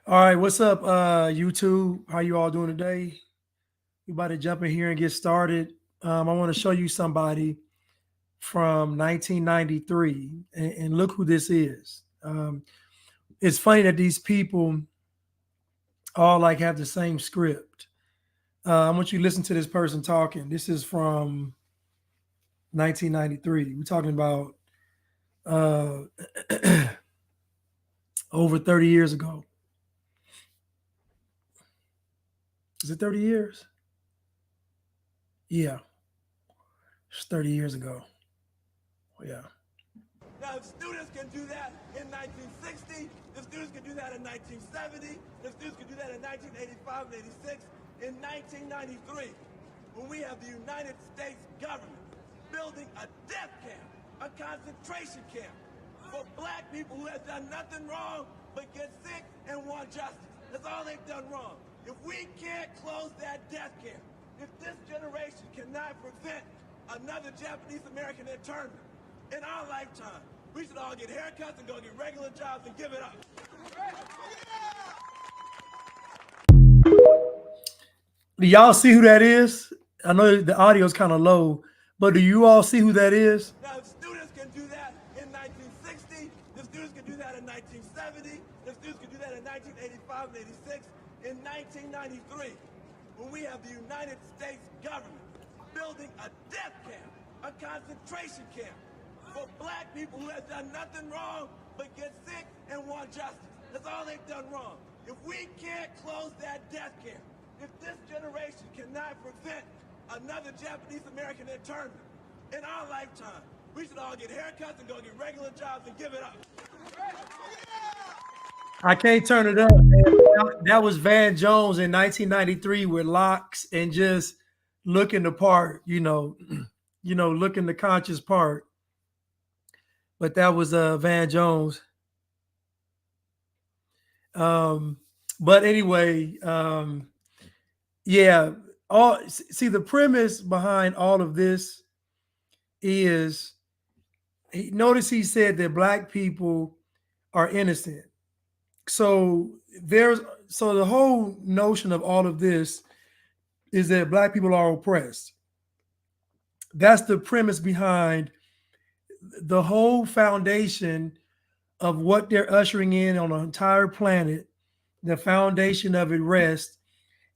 All right, what's up, YouTube? How you all doing today? We about to jump in here and get started. I want to show you somebody from 1993, and look who this is. It's funny that these people all like have the same script. I want you to listen to this person talking. This is from 1993. We're talking about uh, over 30 years ago. Is it 30 years? Yeah, it's 30 years ago. Yeah. Now, if students can do that in 1960, if students can do that in 1970, if students can do that in 1985 and 86, in 1993, when we have the United States government building a death camp, a concentration camp for black people who have done nothing wrong but get sick and want justice. That's all they've done wrong. If we can't close that death camp, if this generation cannot prevent another Japanese American internment in our lifetime, we should all get haircuts and go get regular jobs and give it up. Do y'all see who that is? I know the audio is kind of low, but do you all see who that is? Now, if students can do that in 1960, if students can do that in 1970, if students can do that in 1985 and 86, in 1993, when we have the United States government building a death camp, a concentration camp for black people who have done nothing wrong but get sick and want justice. That's all they've done wrong. If we can't close that death camp, if this generation cannot prevent another Japanese American internment in our lifetime, we should all get haircuts and go get regular jobs and give it up. I can't turn it up, man. That was Van Jones in 1993 with locks and just looking the part, looking the conscious part. But that was Van Jones. But anyway, yeah. See, the premise behind all of this is, notice he said that black people are innocent. So the whole notion of all of this is that black people are oppressed. That's the premise behind the whole foundation of what they're ushering in on the entire planet. The foundation of it rests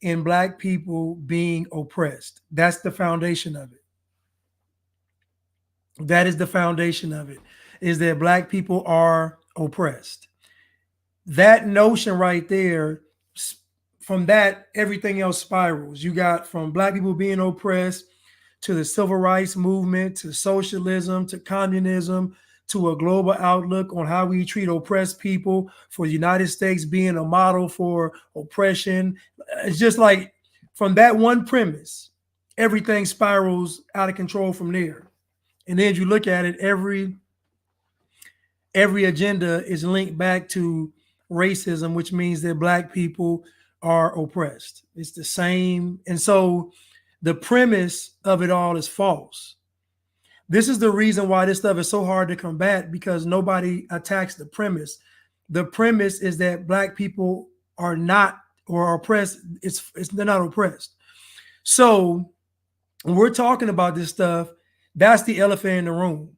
in black people being oppressed. That's the foundation of it. That is the foundation of it, is that black people are oppressed. That notion right there, from that, everything else spirals. You got from black people being oppressed to the civil rights movement, to socialism, to communism, to a global outlook on how we treat oppressed people, for the United States being a model for oppression. It's just like from that one premise, everything spirals out of control from there. And then as you look at it, every agenda is linked back to racism, which means that black people are oppressed. It's the same. And so the premise of it all is false. This is the reason why this stuff is so hard to combat, because nobody attacks the premise. The premise is that black people are not, or are oppressed. They're not oppressed. So when we're talking about this stuff, that's the elephant in the room.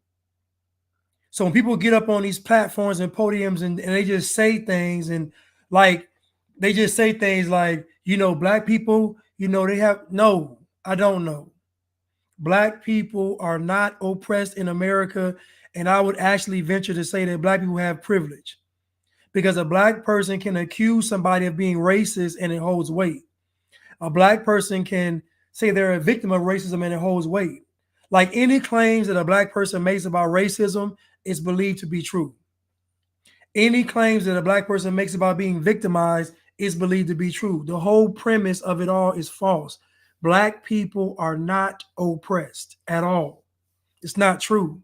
So when people get up on these platforms and podiums and they just say things, and like they just say things like, black people, they have, no, I don't know. Black people are not oppressed in America. And I would actually venture to say that black people have privilege, because a black person can accuse somebody of being racist and it holds weight. A black person can say they're a victim of racism and it holds weight. Like any claims that a black person makes about racism is believed to be true. Any claims that a black person makes about being victimized is believed to be true. The whole premise of it all is false. Black people are not oppressed at all. It's not true.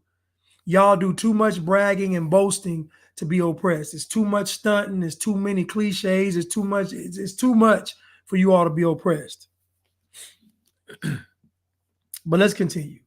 Y'all do too much bragging and boasting to be oppressed. It's too much stunting. It's too many cliches. It's too much. It's too much for you all to be oppressed. But let's continue.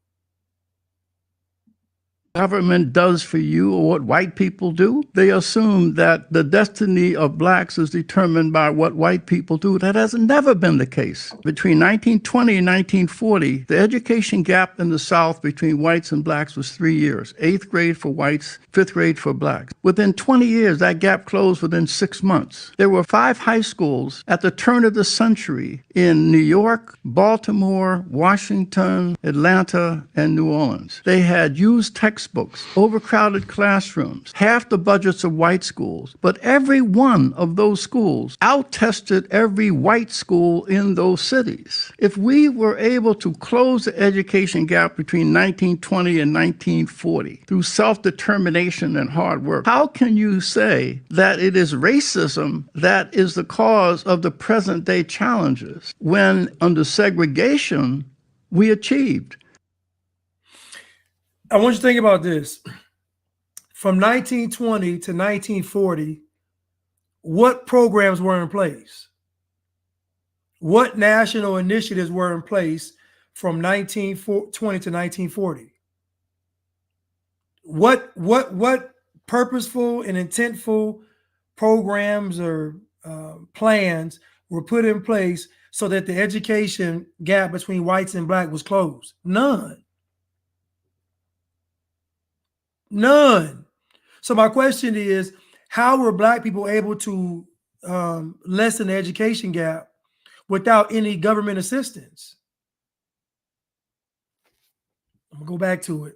government does for you or what white people do. They assume that the destiny of blacks is determined by what white people do. That has never been the case. Between 1920 and 1940, the education gap in the South between whites and blacks was 3 years. 8th grade for whites, 5th grade for blacks. Within 20 years, that gap closed within 6 months. There were 5 high schools at the turn of the century in New York, Baltimore, Washington, Atlanta, and New Orleans. They had used textbooks, overcrowded classrooms, half the budgets of white schools, but every one of those schools out-tested every white school in those cities. If we were able to close the education gap between 1920 and 1940 through self-determination and hard work, how can you say that it is racism that is the cause of the present-day challenges when under segregation we achieved? I want you to think about this. From 1920 to 1940, what programs were in place? What national initiatives were in place from 1920 to 1940? What purposeful and intentful programs or plans were put in place so that the education gap between whites and black was closed? None. None. So my question is, how were black people able to lessen the education gap without any government assistance? I'm gonna go back to it.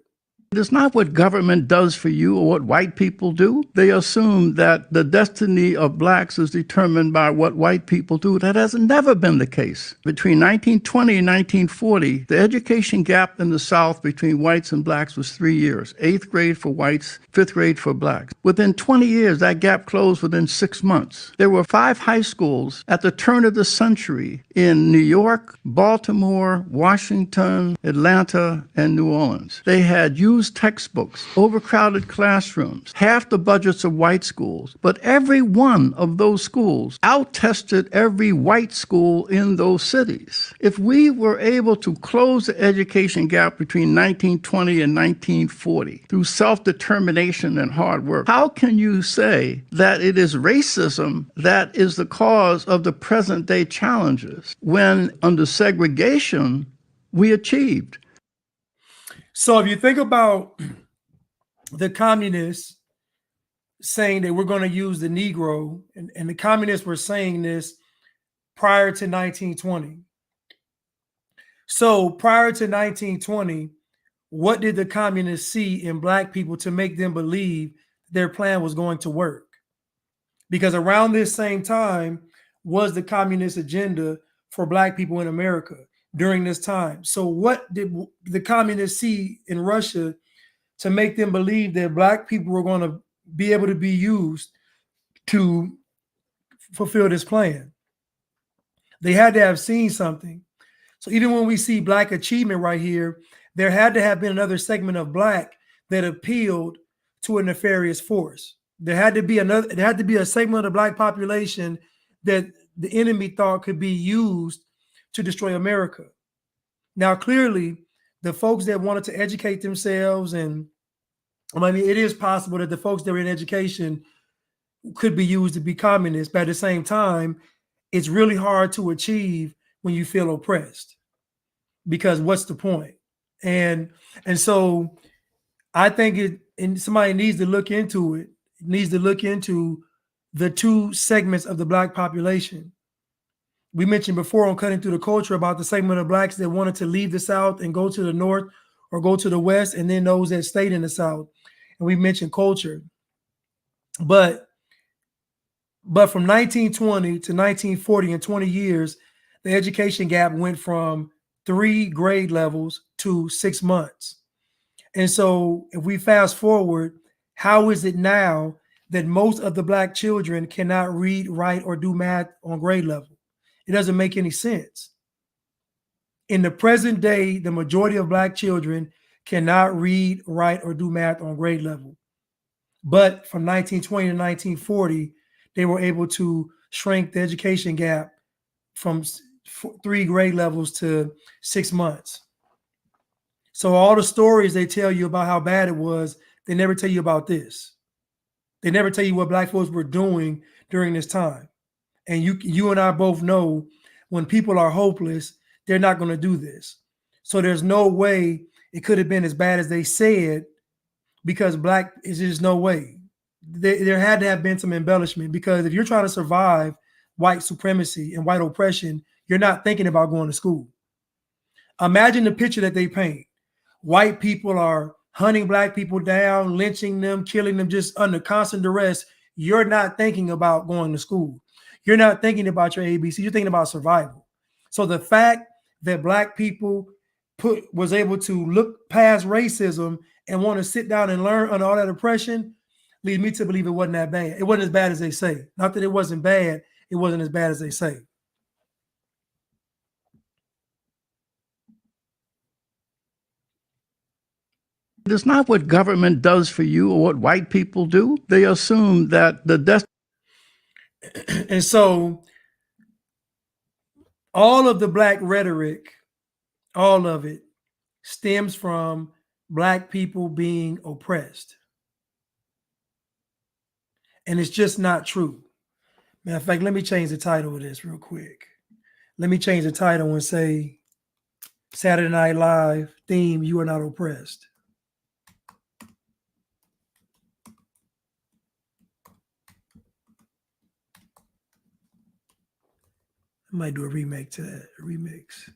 It's not what government does for you or what white people do. They assume that the destiny of blacks is determined by what white people do. That has never been the case. Between 1920 and 1940, the education gap in the South between whites and blacks was 3 years. 8th grade for whites, 5th grade for blacks. Within 20 years, that gap closed within 6 months. There were 5 high schools at the turn of the century in New York, Baltimore, Washington, Atlanta, and New Orleans. They had used textbooks, overcrowded classrooms, half the budgets of white schools, but every one of those schools out-tested every white school in those cities. If we were able to close the education gap between 1920 and 1940 through self-determination and hard work, how can you say that it is racism that is the cause of the present-day challenges when under segregation we achieved? So if you think about the communists saying that we're going to use the Negro, and the communists were saying this prior to 1920. So prior to 1920, what did the communists see in black people to make them believe their plan was going to work? Because around this same time was the communist agenda for black people in America during this time. So what did the communists see in Russia to make them believe that black people were going to be able to be used to fulfill this plan? They had to have seen something. So even when we see black achievement right here, there had to have been another segment of black that appealed to a nefarious force. There had to be a segment of the black population that the enemy thought could be used to destroy America. Now, clearly, the folks that wanted to educate themselves, and I mean, it is possible that the folks that were in education could be used to be communists, but at the same time, it's really hard to achieve when you feel oppressed, because what's the point? And so I think somebody needs to look into it, needs to look into the two segments of the black population. We mentioned before on Cutting Through the Culture about the segment of blacks that wanted to leave the South and go to the North or go to the West, and then those that stayed in the South. And we mentioned culture. But from 1920 to 1940, in 20 years, the education gap went from 3 grade levels to 6 months. And so if we fast forward, how is it now that most of the black children cannot read, write, or do math on grade level? It doesn't make any sense. In the present day, the majority of black children cannot read, write, or do math on grade level. But from 1920 to 1940, they were able to shrink the education gap from 3 grade levels to 6 months. So all the stories they tell you about how bad it was, they never tell you about this. They never tell you what black folks were doing during this time. And you and I both know when people are hopeless, they're not going to do this. So there's no way it could have been as bad as they said, because black is just no way. There had to have been some embellishment, because if you're trying to survive white supremacy and white oppression, you're not thinking about going to school. Imagine the picture that they paint. White people are hunting black people down, lynching them, killing them just under constant duress. You're not thinking about going to school. You're not thinking about your ABC. You're thinking about survival. So the fact that black people was able to look past racism and want to sit down and learn under all that oppression leads me to believe it wasn't that bad. It wasn't as bad as they say. Not that it wasn't bad. It wasn't as bad as they say. It's not what government does for you or what white people do. They assume that the destiny. And so all of the black rhetoric, all of it stems from black people being oppressed. And it's just not true. Matter of fact, let me change the title of this real quick. Let me change the title and say, Saturday Night Live theme, you are not oppressed. I might do a remake to that, a remix.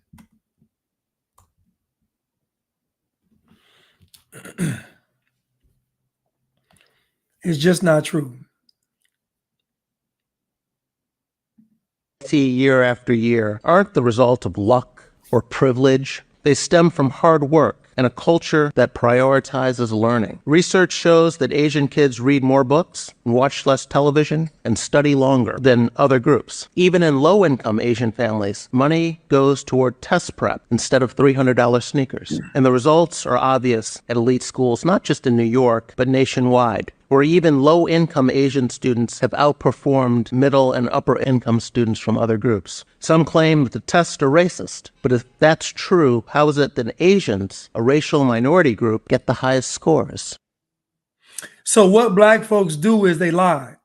It's just not true. See year after year aren't the result of luck or privilege. They stem from hard work and a culture that prioritizes learning. Research shows that Asian kids read more books, watch less television, and study longer than other groups. Even in low-income Asian families, money goes toward test prep instead of $300 sneakers. And the results are obvious at elite schools, not just in New York, but nationwide, where even low-income Asian students have outperformed middle and upper-income students from other groups. Some claim that the tests are racist, but if that's true, how is it that Asians, a racial minority group, get the highest scores? So what black folks do is they lie.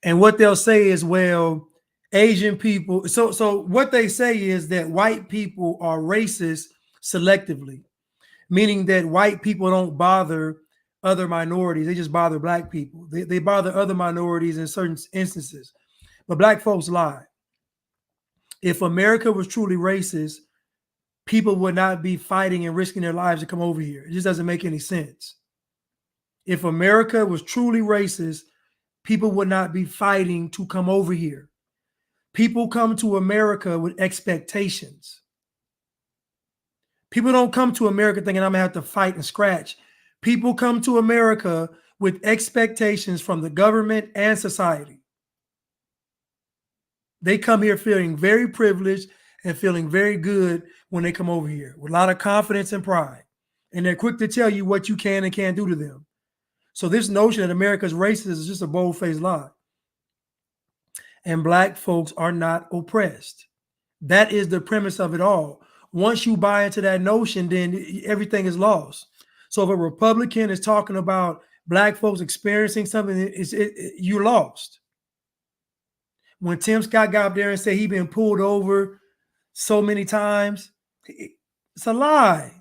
And what they'll say is, well, Asian people, so what they say is that white people are racist selectively, meaning that white people don't bother other minorities. They just bother black people. They bother other minorities in certain instances. But black folks lie. If America was truly racist, people would not be fighting and risking their lives to come over here. It just doesn't make any sense. If America was truly racist, people would not be fighting to come over here. People come to America with expectations. People don't come to America thinking I'm gonna have to fight and scratch. People come to America with expectations from the government and society. They come here feeling very privileged and feeling very good when they come over here, with a lot of confidence and pride. And they're quick to tell you what you can and can't do to them. So this notion that America's racist is just a bold-faced lie. And black folks are not oppressed. That is the premise of it all. Once you buy into that notion, then everything is lost. So if a Republican is talking about black folks experiencing something, you're lost. When Tim Scott got up there and said he'd been pulled over so many times, it's a lie.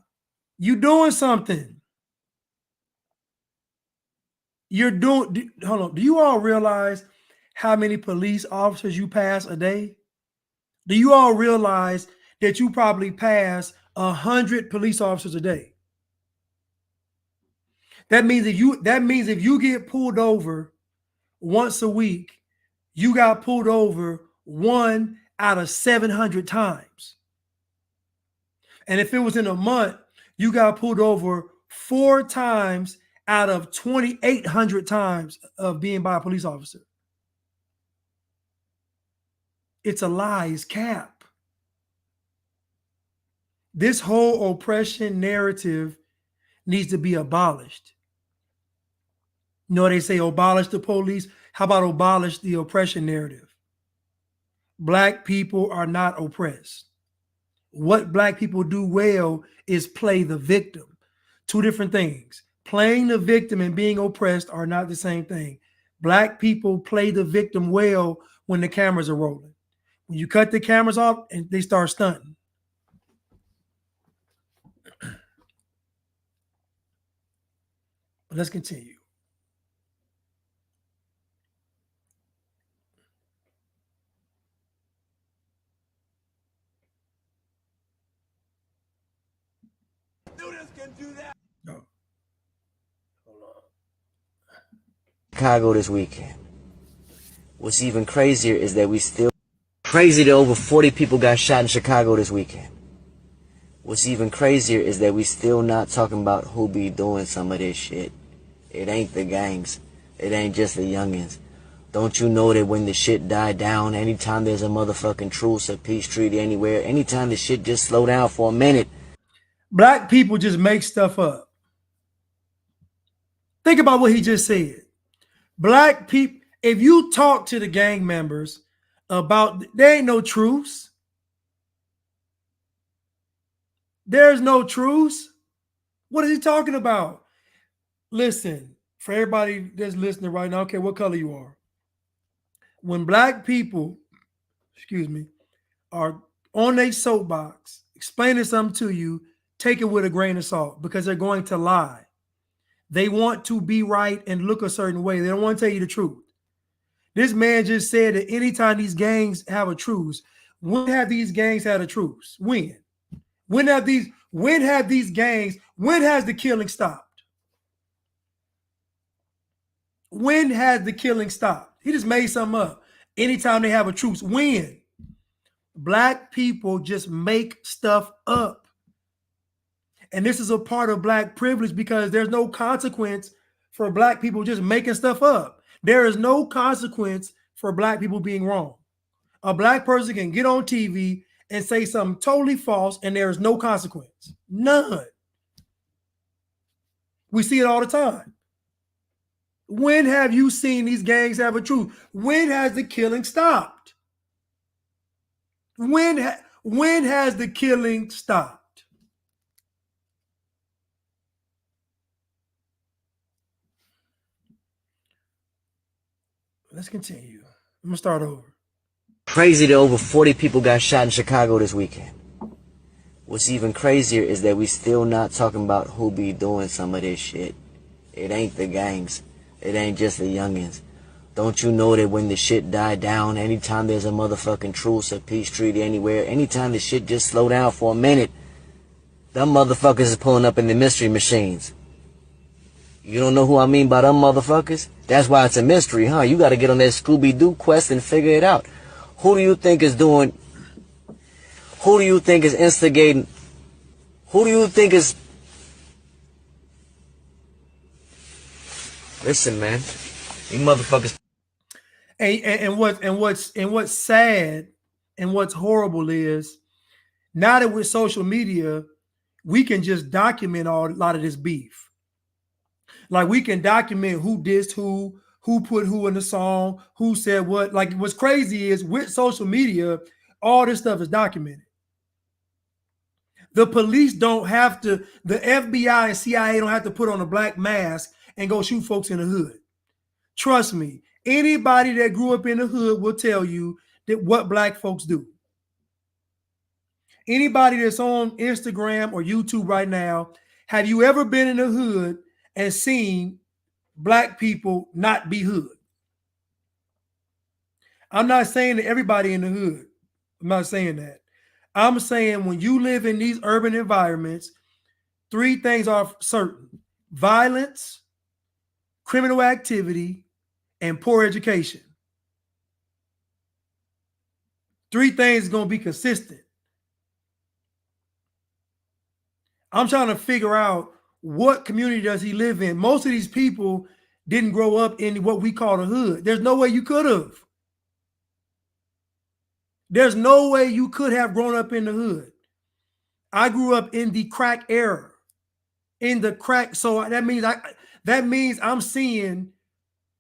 You doing something. Hold on. Do you all realize how many police officers you pass a day? Do you all realize that you probably pass 100 police officers a day? That means if you get pulled over once a week, you got pulled over 1 out of 700 times. And if it was in a month, you got pulled over 4 times out of 2,800 times of being by a police officer. It's a lie, it's cap. This whole oppression narrative needs to be abolished. You know, they say abolish the police. How about abolish the oppression narrative? Black people are not oppressed. What black people do well is play the victim. Two different things. Playing the victim and being oppressed are not the same thing. Black people play the victim well when the cameras are rolling. When you cut the cameras off and they start stunting. But let's continue. Students can do that. No. Hold on. Chicago this weekend. What's even crazier is that we still crazy that over 40 people got shot in Chicago this weekend. What's even crazier is that we still not talking about who be doing some of this shit. It ain't the gangs. It ain't just the youngins. Don't you know that when the shit die down, anytime there's a motherfucking truce or peace treaty anywhere, anytime the shit just slow down for a minute. Black people just make stuff up. Think about what he just said. Black people, if you talk to the gang members about, there ain't no truce. There's no truce. What is he talking about? Listen, for everybody that's listening right now, okay, what color you are. When black people, are on a soapbox explaining something to you, take it with a grain of salt because they're going to lie. They want to be right and look a certain way. They don't want to tell you the truth. This man just said that anytime these gangs have a truce, when have these gangs had a truce? When? When have the killing stopped? When has the killing stopped? He just made something up. Anytime they have a truce, when? Black people just make stuff up. And this is a part of black privilege because there's no consequence for black people just making stuff up. There is no consequence for black people being wrong. A black person can get on TV and say something totally false and there is no consequence. None. We see it all the time. When have you seen these gangs have a truce? When has the killing stopped? When has the killing stopped? Let's continue. I'm gonna start over. Crazy that over 40 people got shot in Chicago this weekend. What's even crazier is that we still not talking about who be doing some of this shit. It ain't the gangs. It ain't just the youngins. Don't you know that when the shit die down, anytime there's a motherfucking truce or peace treaty anywhere, anytime the shit just slow down for a minute, them motherfuckers is pulling up in the mystery machines. You don't know who I mean by them motherfuckers? That's why it's a mystery, huh? You gotta get on that Scooby-Doo quest and figure it out. Who do you think is doing... Who do you think is instigating... Who do you think is... Listen, man. You motherfuckers... And what's sad and what's horrible is now that with social media, we can just document a lot of this beef. Like we can document who dissed who put who in the song, who said what. Like what's crazy is with social media, all this stuff is documented. The police don't have to, the FBI and CIA don't have to put on a black mask and go shoot folks in the hood. Trust me, anybody that grew up in the hood will tell you that what black folks do. Anybody that's on Instagram or YouTube right now, have you ever been in the hood and seen black people not be hood? I'm not saying that everybody in the hood. I'm not saying that. I'm saying when you live in these urban environments, three things are certain: violence, criminal activity, and poor education. Three things are going to be consistent. I'm trying to figure out what community does he live in. Most of these people didn't grow up in what we call the hood. There's no way you could have. There's no way you could have grown up in the hood. I grew up in the crack era. In the crack, so that means I'm seeing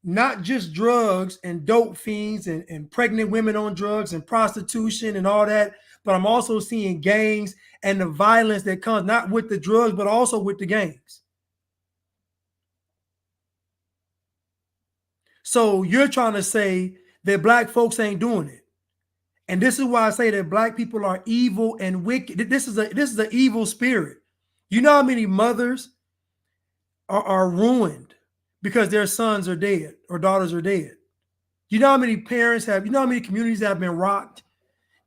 not just drugs and dope fiends and pregnant women on drugs and prostitution and all that, but I'm also seeing gangs and the violence that comes not with the drugs, but also with the gangs. So you're trying to say that black folks ain't doing it. And this is why I say that black people are evil and wicked. This is an evil spirit. You know how many mothers are ruined because their sons are dead or daughters are dead? You know how many parents have, you know how many communities have been rocked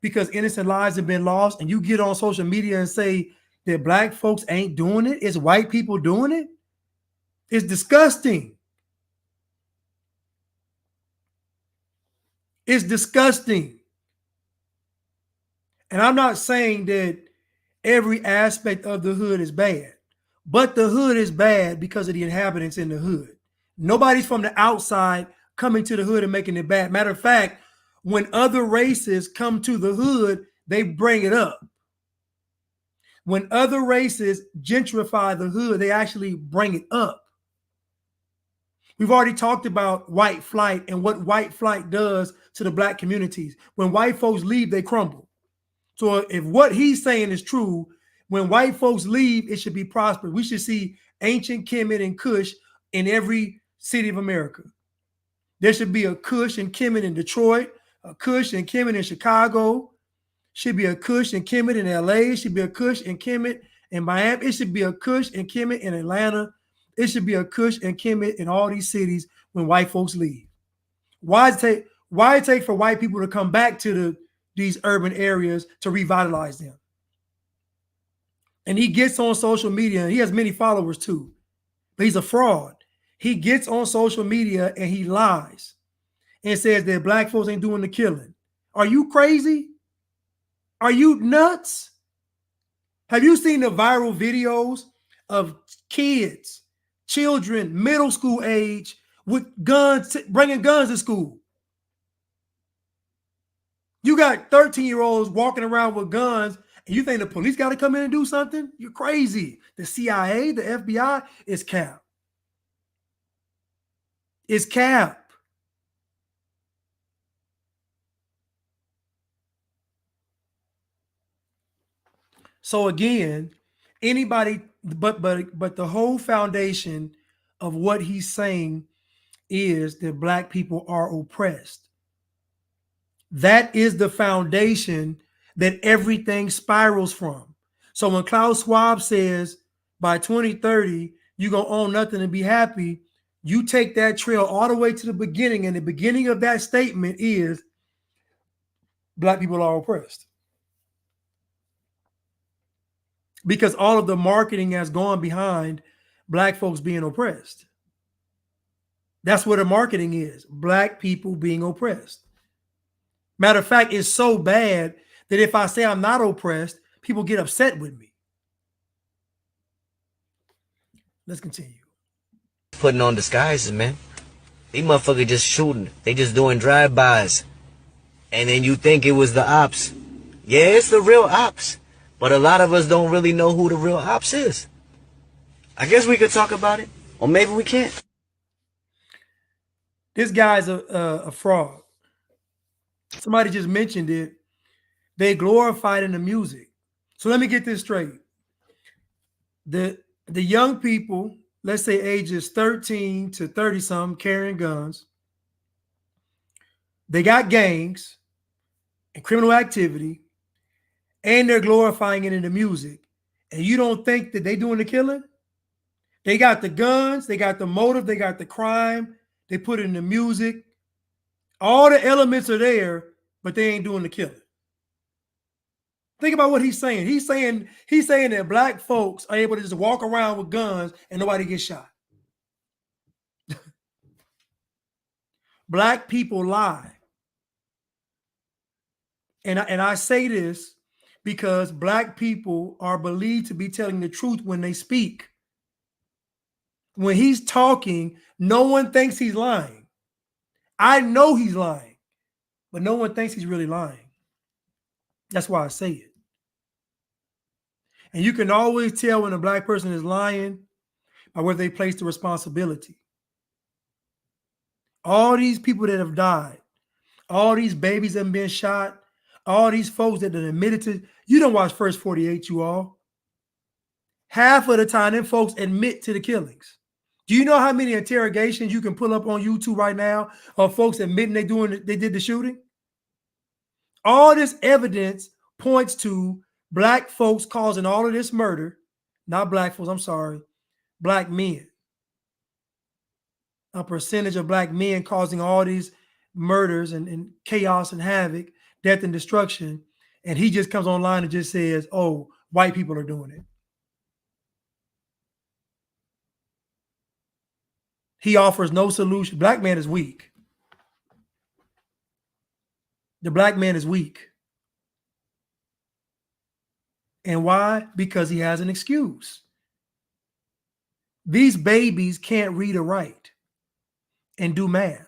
because innocent lives have been lost, and you get on social media and say that black folks ain't doing it, it's white people doing it? It's disgusting. It's disgusting. And I'm not saying that every aspect of the hood is bad, but the hood is bad because of the inhabitants in the hood. Nobody's from the outside coming to the hood and making it bad. Matter of fact, when other races come to the hood, they bring it up. When other races gentrify the hood, they actually bring it up. We've already talked about white flight and what white flight does to the black communities. When white folks leave, they crumble. So if what he's saying is true, when white folks leave, it should be prosperous. We should see ancient Kemet and Kush in every city of America. There should be a Kush and Kemet in Detroit, a Kush and Kemet in Chicago. Should be a Kush and Kemet in LA. It should be a Kush and Kemet in Miami. It should be a Kush and Kemet in Atlanta. It should be a Kush and Kemet in all these cities when white folks leave. Why it take for white people to come back to these urban areas to revitalize them? And he gets on social media, and he has many followers too, but he's a fraud. He gets on social media and he lies and says that black folks ain't doing the killing. Are you crazy? Are you nuts? Have you seen the viral videos of kids, children, middle school age, with guns, bringing guns to school? You got 13-year-olds walking around with guns, and you think the police got to come in and do something? You're crazy. The CIA, the FBI is cap. It's cap. So again, anybody, but the whole foundation of what he's saying is that black people are oppressed. That is the foundation that everything spirals from. So when Klaus Schwab says by 2030, you're going to own nothing and be happy, you take that trail all the way to the beginning. And the beginning of that statement is black people are oppressed. Because all of the marketing has gone behind black folks being oppressed. That's what the marketing is. Black people being oppressed. Matter of fact, it's so bad that if I say I'm not oppressed, people get upset with me. Let's continue. Putting on disguises, man. These motherfuckers just shooting. They just doing drive-bys. And then you think it was the ops. Yeah, it's the real ops. But a lot of us don't really know who the real ops is. I guess we could talk about it. Or maybe we can't. This guy's a fraud. Somebody just mentioned it. They glorified in the music. So let me get this straight. The young people, let's say ages 13 to 30 something, carrying guns, they got gangs and criminal activity, and they're glorifying it in the music. And you don't think that they doing the killing? They got the guns, they got the motive, they got the crime, they put it in the music. All the elements are there, but they ain't doing the killing. Think about what he's saying. He's saying that black folks are able to just walk around with guns and nobody gets shot. Black people lie. And I say this because black people are believed to be telling the truth when they speak. When he's talking, no one thinks he's lying. I know he's lying, but no one thinks he's really lying. That's why I say it. And you can always tell when a black person is lying by where they place the responsibility. All these people that have died, all these babies that have been shot, all these folks that admitted to, you don't watch First 48, you all. Half of the time, them folks admit to the killings. Do you know how many interrogations you can pull up on YouTube right now of folks admitting they did the shooting? All this evidence points to black folks causing all of this murder. Not black folks, I'm sorry, black men. A percentage of black men causing all these murders and chaos and havoc, death and destruction. And he just comes online and just says, oh, white people are doing it. He offers no solution. Black man is weak. The black man is weak. And why? Because he has an excuse. These babies can't read or write and do math.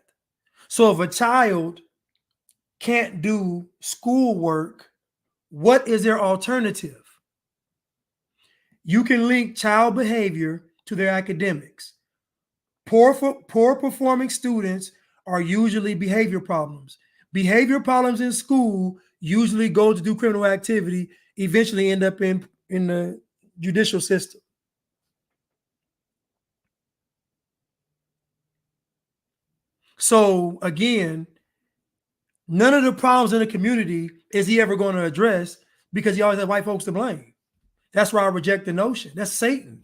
So if a child can't do schoolwork, what is their alternative? You can link child behavior to their academics. Poor performing students are usually behavior problems. Behavior problems in school usually go to do criminal activity, eventually end up in the judicial system. So again, none of the problems in the community is he ever going to address because he always has white folks to blame. That's why I reject the notion. That's Satan.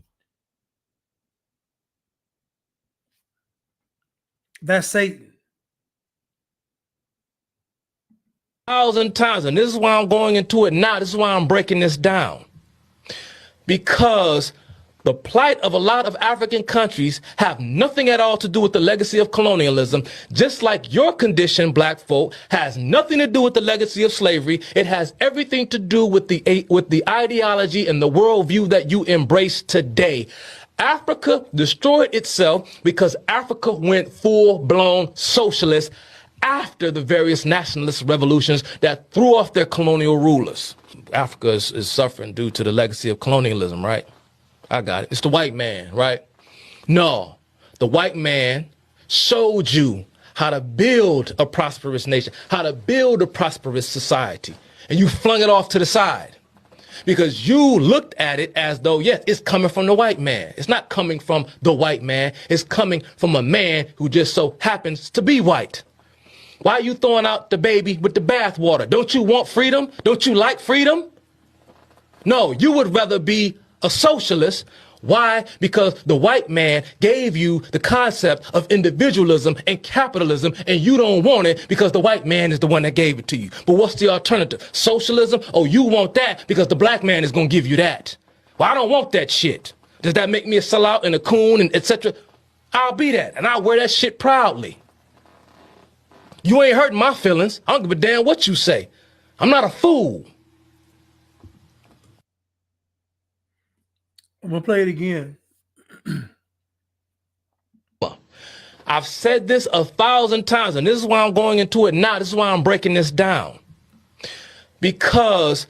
That's Satan. 1,000 times, and this is why I'm going into it now. This is why I'm breaking this down. Because the plight of a lot of African countries have nothing at all to do with the legacy of colonialism, just like your condition, black folk, has nothing to do with the legacy of slavery. It has everything to do with the ideology and the worldview that you embrace today. Africa destroyed itself because Africa went full-blown socialist after the various nationalist revolutions that threw off their colonial rulers. Africa is suffering due to the legacy of colonialism, right? I got it. It's the white man, right? No, the white man showed you how to build a prosperous nation, how to build a prosperous society, and you flung it off to the side because you looked at it as though, yes, it's coming from the white man. It's not coming from the white man. It's coming from a man who just so happens to be white. Why are you throwing out the baby with the bathwater? Don't you want freedom? Don't you like freedom? No, you would rather be a socialist. Why? Because the white man gave you the concept of individualism and capitalism, and you don't want it because the white man is the one that gave it to you. But what's the alternative? Socialism? Oh, you want that because the black man is going to give you that. Well, I don't want that shit. Does that make me a sellout and a coon and etc.? I'll be that, and I'll wear that shit proudly. You ain't hurting my feelings. I don't give a damn what you say. I'm not a fool. I'm going to play it again. I've said this 1,000 times, and this is why I'm going into it now. This is why I'm breaking this down. Because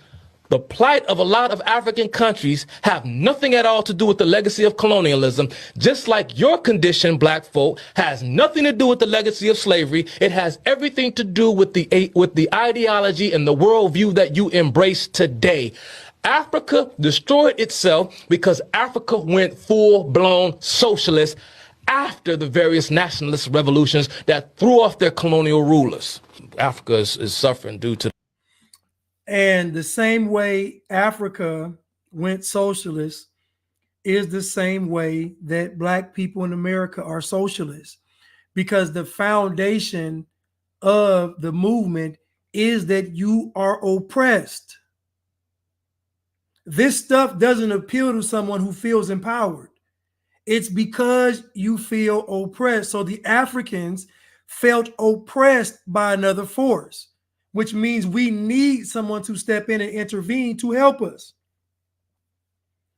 the plight of a lot of African countries have nothing at all to do with the legacy of colonialism, just like your condition, black folk, has nothing to do with the legacy of slavery. It has everything to do with the ideology and the worldview that you embrace today. Africa destroyed itself because Africa went full-blown socialist after the various nationalist revolutions that threw off their colonial rulers. Africa is suffering due to. And the same way Africa went socialist is the same way that black people in America are socialists, because the foundation of the movement is that you are oppressed. This stuff doesn't appeal to someone who feels empowered. It's because you feel oppressed. So the Africans felt oppressed by another force, which means we need someone to step in and intervene to help us.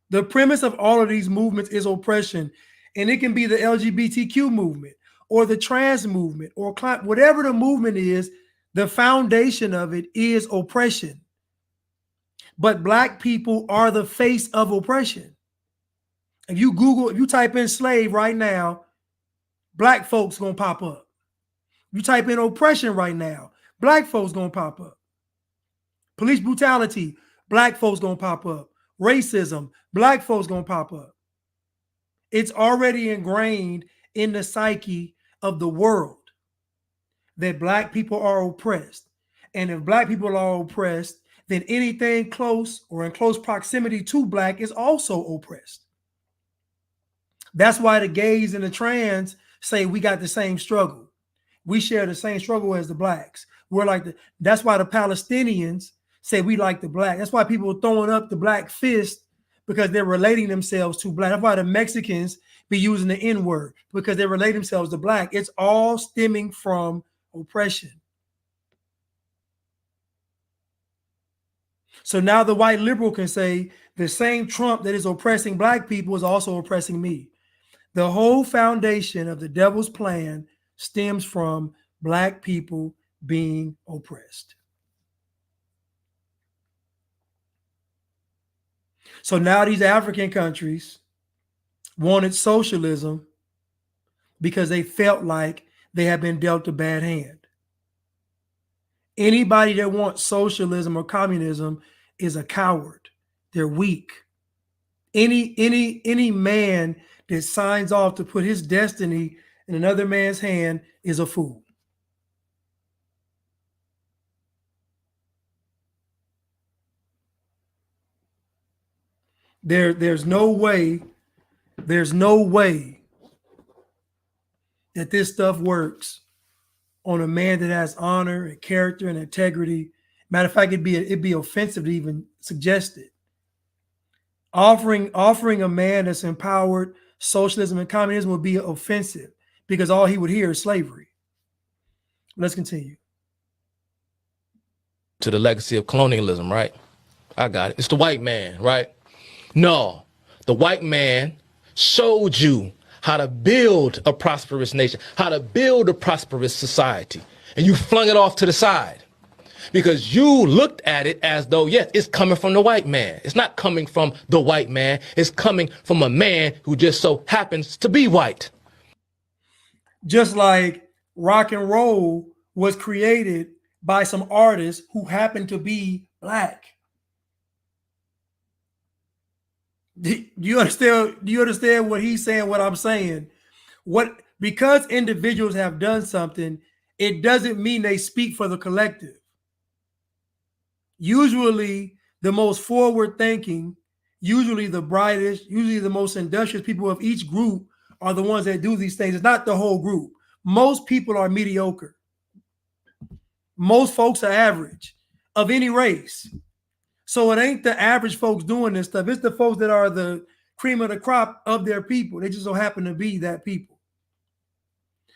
The premise of all of these movements is oppression, and it can be the LGBTQ movement or the trans movement or whatever the movement is. The foundation of it is oppression. But black people are the face of oppression. If you type in slave right now, black folks gonna pop up. You type in oppression right now, black folks gonna pop up. Police brutality, black folks gonna pop up. Racism, black folks gonna pop up. It's already ingrained in the psyche of the world that black people are oppressed. And if black people are oppressed, then anything close or in close proximity to black is also oppressed. That's why the gays and the trans say we got the same struggle. We share the same struggle as the blacks. We're like that's why the Palestinians say we like the black. That's why people are throwing up the black fist, because they're relating themselves to black. That's why the Mexicans be using the N-word, because they relate themselves to black. It's all stemming from oppression. So now the white liberal can say the same Trump that is oppressing black people is also oppressing me. The whole foundation of the devil's plan stems from black people being oppressed. So now these African countries wanted socialism because they felt like they had been dealt a bad hand. Anybody that wants socialism or communism is a coward. They're weak. Any man that signs off to put his destiny in another man's hand is a fool. There's no way that this stuff works on a man that has honor and character and integrity. Matter of fact, it'd be offensive to even suggest it. Offering a man that's empowered socialism and communism would be offensive, because all he would hear is slavery. Let's continue. To the legacy of colonialism, right? I got it. It's the white man, right? No, the white man showed you how to build a prosperous nation, how to build a prosperous society, and you flung it off to the side because you looked at it as though, yes, it's coming from the white man. It's not coming from the white man. It's coming from a man who just so happens to be white. Just like rock and roll was created by some artists who happened to be black. Do you understand what he's saying, what I'm saying? Because individuals have done something, it doesn't mean they speak for the collective. Usually the most forward thinking, usually the brightest, usually the most industrious people of each group are the ones that do these things. It's not the whole group. Most people are mediocre. Most folks are average of any race. So it ain't the average folks doing this stuff. It's the folks that are the cream of the crop of their people. They just so happen to be that people.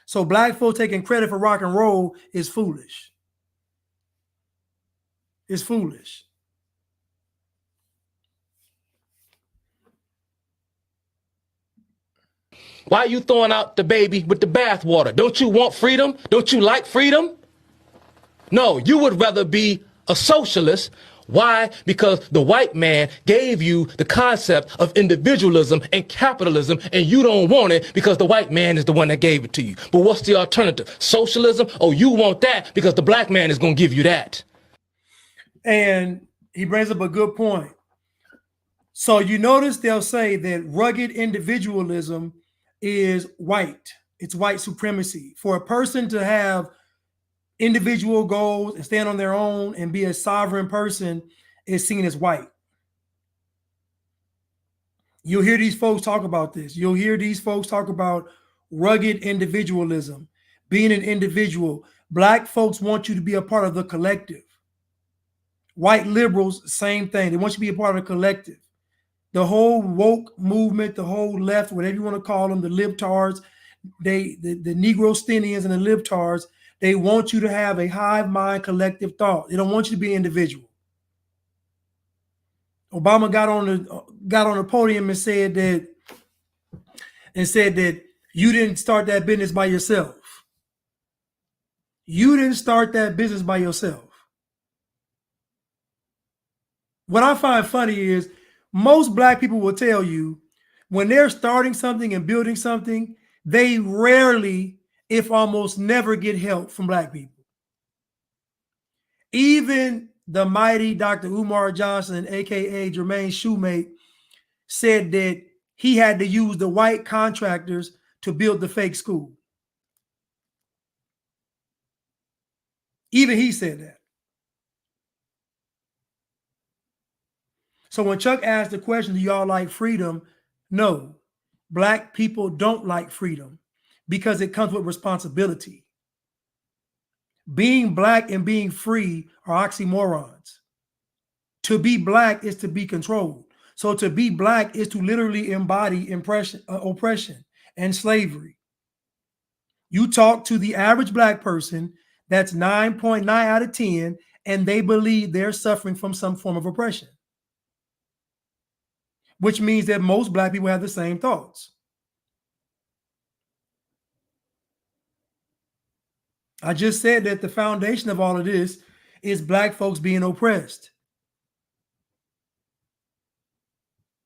So black folks taking credit for rock and roll is foolish. It's foolish. Why are you throwing out the baby with the bathwater? Don't you want freedom? Don't you like freedom? No, you would rather be a socialist. Why? Because the white man gave you the concept of individualism and capitalism, and you don't want it because the white man is the one that gave it to you. But what's the alternative? Socialism? Oh, you want that because the black man is going to give you that. And he brings up a good point. So you notice they'll say that rugged individualism is white. It's white supremacy. For a person to have individual goals and stand on their own and be a sovereign person is seen as white. You'll hear these folks talk about this. You'll hear these folks talk about rugged individualism, being an individual. Black folks want you to be a part of the collective. White liberals, same thing. They want you to be a part of the collective. The whole woke movement, the whole left, whatever you want to call them, the libtards, the Negrostinians and the libtards, they want you to have a hive mind collective thought. They don't want you to be individual. Obama got on the podium and said that you didn't start that business by yourself. You didn't start that business by yourself. What I find funny is most black people will tell you when they're starting something and building something, they rarely, if almost never, get help from black people. Even the mighty Dr. Umar Johnson, aka Jermaine Shoemate, said that he had to use the white contractors to build the fake school. Even he said that. So when Chuck asked the question, do y'all like freedom? No, Black people don't like freedom because it comes with responsibility. Being Black and being free are oxymorons. To be Black is to be controlled. So to be Black is to literally embody oppression and slavery. You talk to the average Black person, that's 9.9 out of 10, and they believe they're suffering from some form of oppression, which means that most Black people have the same thoughts. I just said that the foundation of all of this is Black folks being oppressed.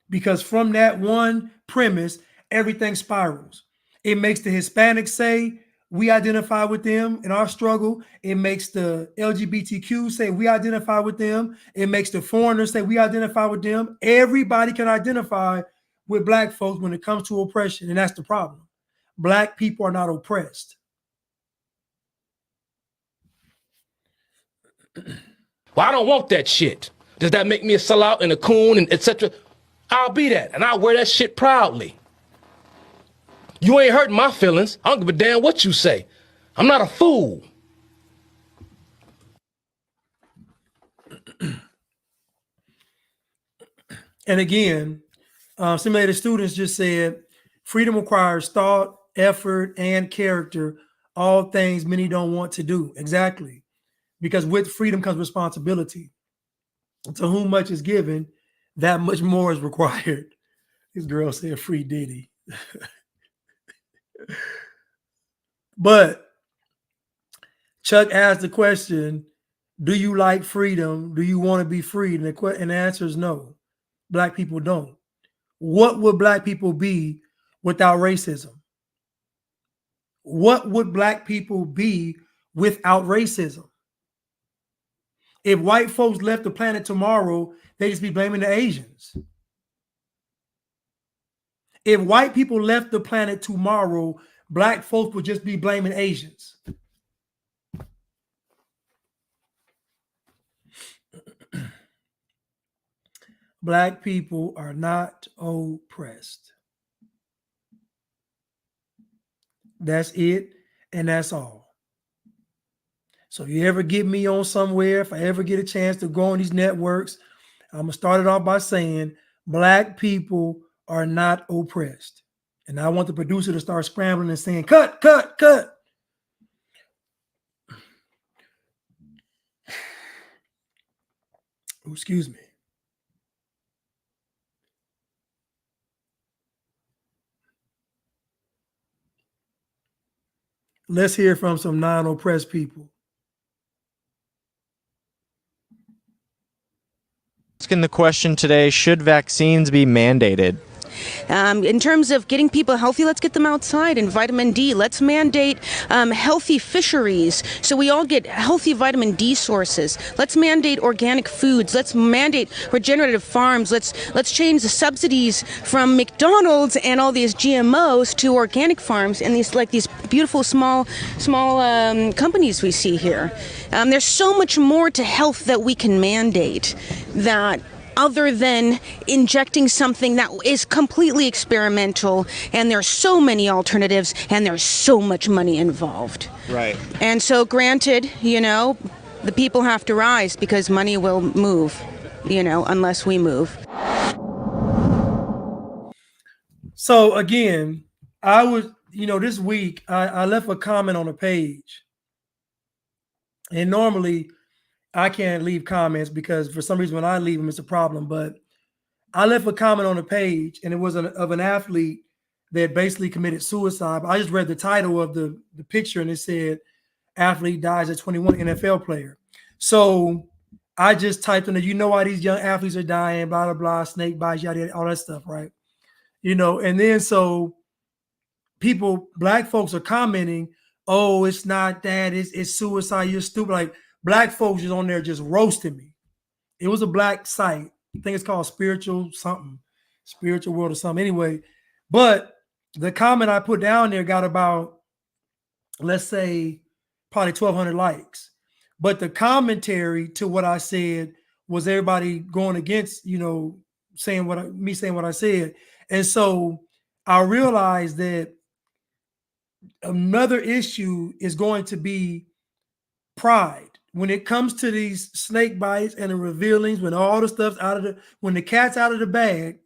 Because from that one premise, everything spirals. It makes the Hispanics say, we identify with them in our struggle. It makes the LGBTQ say, we identify with them. It makes the foreigners say, we identify with them. Everybody can identify with Black folks when it comes to oppression, and that's the problem. Black people are not oppressed. Well, I don't want that shit. Does that make me a sellout and a coon and etc.? I'll be that, and I'll wear that shit proudly. You ain't hurting my feelings. I don't give a damn what you say. I'm not a fool. And again, simulated students just said, freedom requires thought, effort, and character, all things many don't want to do. Exactly. Because with freedom comes responsibility. To whom much is given, that much more is required. This girl said free Diddy. But Chuck asked the question, do you like freedom? Do you want to be free? And the answer is no. Black people don't. What would Black people be without racism? What would Black people be without racism? If white folks left the planet tomorrow, they'd just be blaming the Asians. If white people left the planet tomorrow, Black folks would just be blaming Asians. Black people are not oppressed. That's it, and that's all. So if you ever get me on somewhere, if I ever get a chance to go on these networks, I'm going to start it off by saying Black people are not oppressed. And I want the producer to start scrambling and saying, cut, cut, cut. Oh, excuse me. Let's hear from some non-oppressed people. Asking the question today, should vaccines be mandated? In terms of getting people healthy, let's get them outside and vitamin D. Let's mandate healthy fisheries so we all get healthy vitamin D sources. Let's mandate organic foods. Let's mandate regenerative farms. Let's change the subsidies from McDonald's and all these GMOs to organic farms and these beautiful small companies we see here. There's so much more to health that we can mandate that other than injecting something that is completely experimental, and there's so many alternatives, and there's so much money involved. Right. And so granted, the people have to rise because money will move, unless we move. So again, I was, this week, I left a comment on a page. And normally, I can't leave comments because for some reason when I leave them, it's a problem. But I left a comment on the page, and it was of an athlete that basically committed suicide. I just read the title of the picture, and it said, athlete dies at 21, NFL player. So I just typed in there, why these young athletes are dying, blah, blah, blah, snake bites, yada, yada, all that stuff, right? And then so people, Black folks are commenting, oh, it's not that, it's suicide, you're stupid. Like, black folks just on there just roasting me. It was a black site. I think it's called Spiritual something, Spiritual World or something. Anyway, but the comment I put down there got about, let's say, probably 1,200 likes. But the commentary to what I said was everybody going against, saying what I said. And so I realized that another issue is going to be pride. When it comes to these snake bites and the revealings, when all the stuff's when the cat's out of the bag,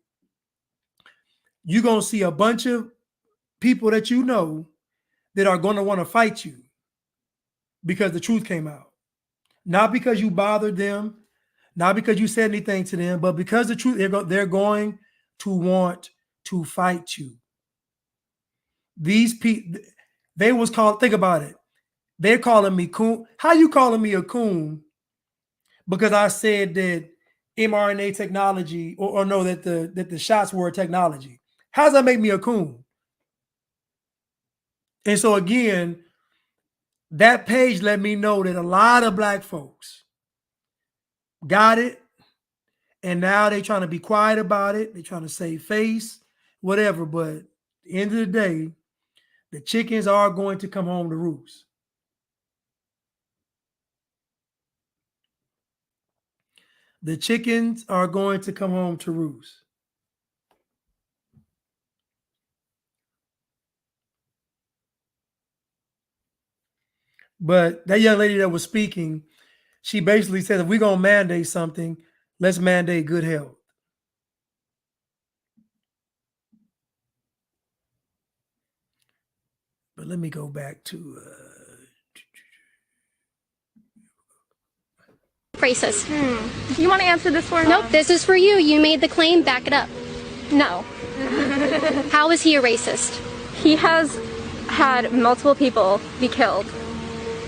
you're going to see a bunch of people that you know that are going to want to fight you because the truth came out. Not because you bothered them, not because you said anything to them, but because the truth, they're going to want to fight you. These people, they was called, think about it. They're calling me coon. How you calling me a coon? Because I said that mRNA technology, or no, that the shots were a technology. How does that make me a coon? And so again, that page let me know that a lot of black folks got it, and now they're trying to be quiet about it. They're trying to save face, whatever. But at the end of the day, the chickens are going to come home to roost. The chickens are going to come home to roost. But that young lady that was speaking, she basically said, if we're going to mandate something, let's mandate good health. But let me go back to... Racist. Do you want to answer this for me? Nope, this is for you. You made the claim, back it up. No. How is he a racist? He has had multiple people be killed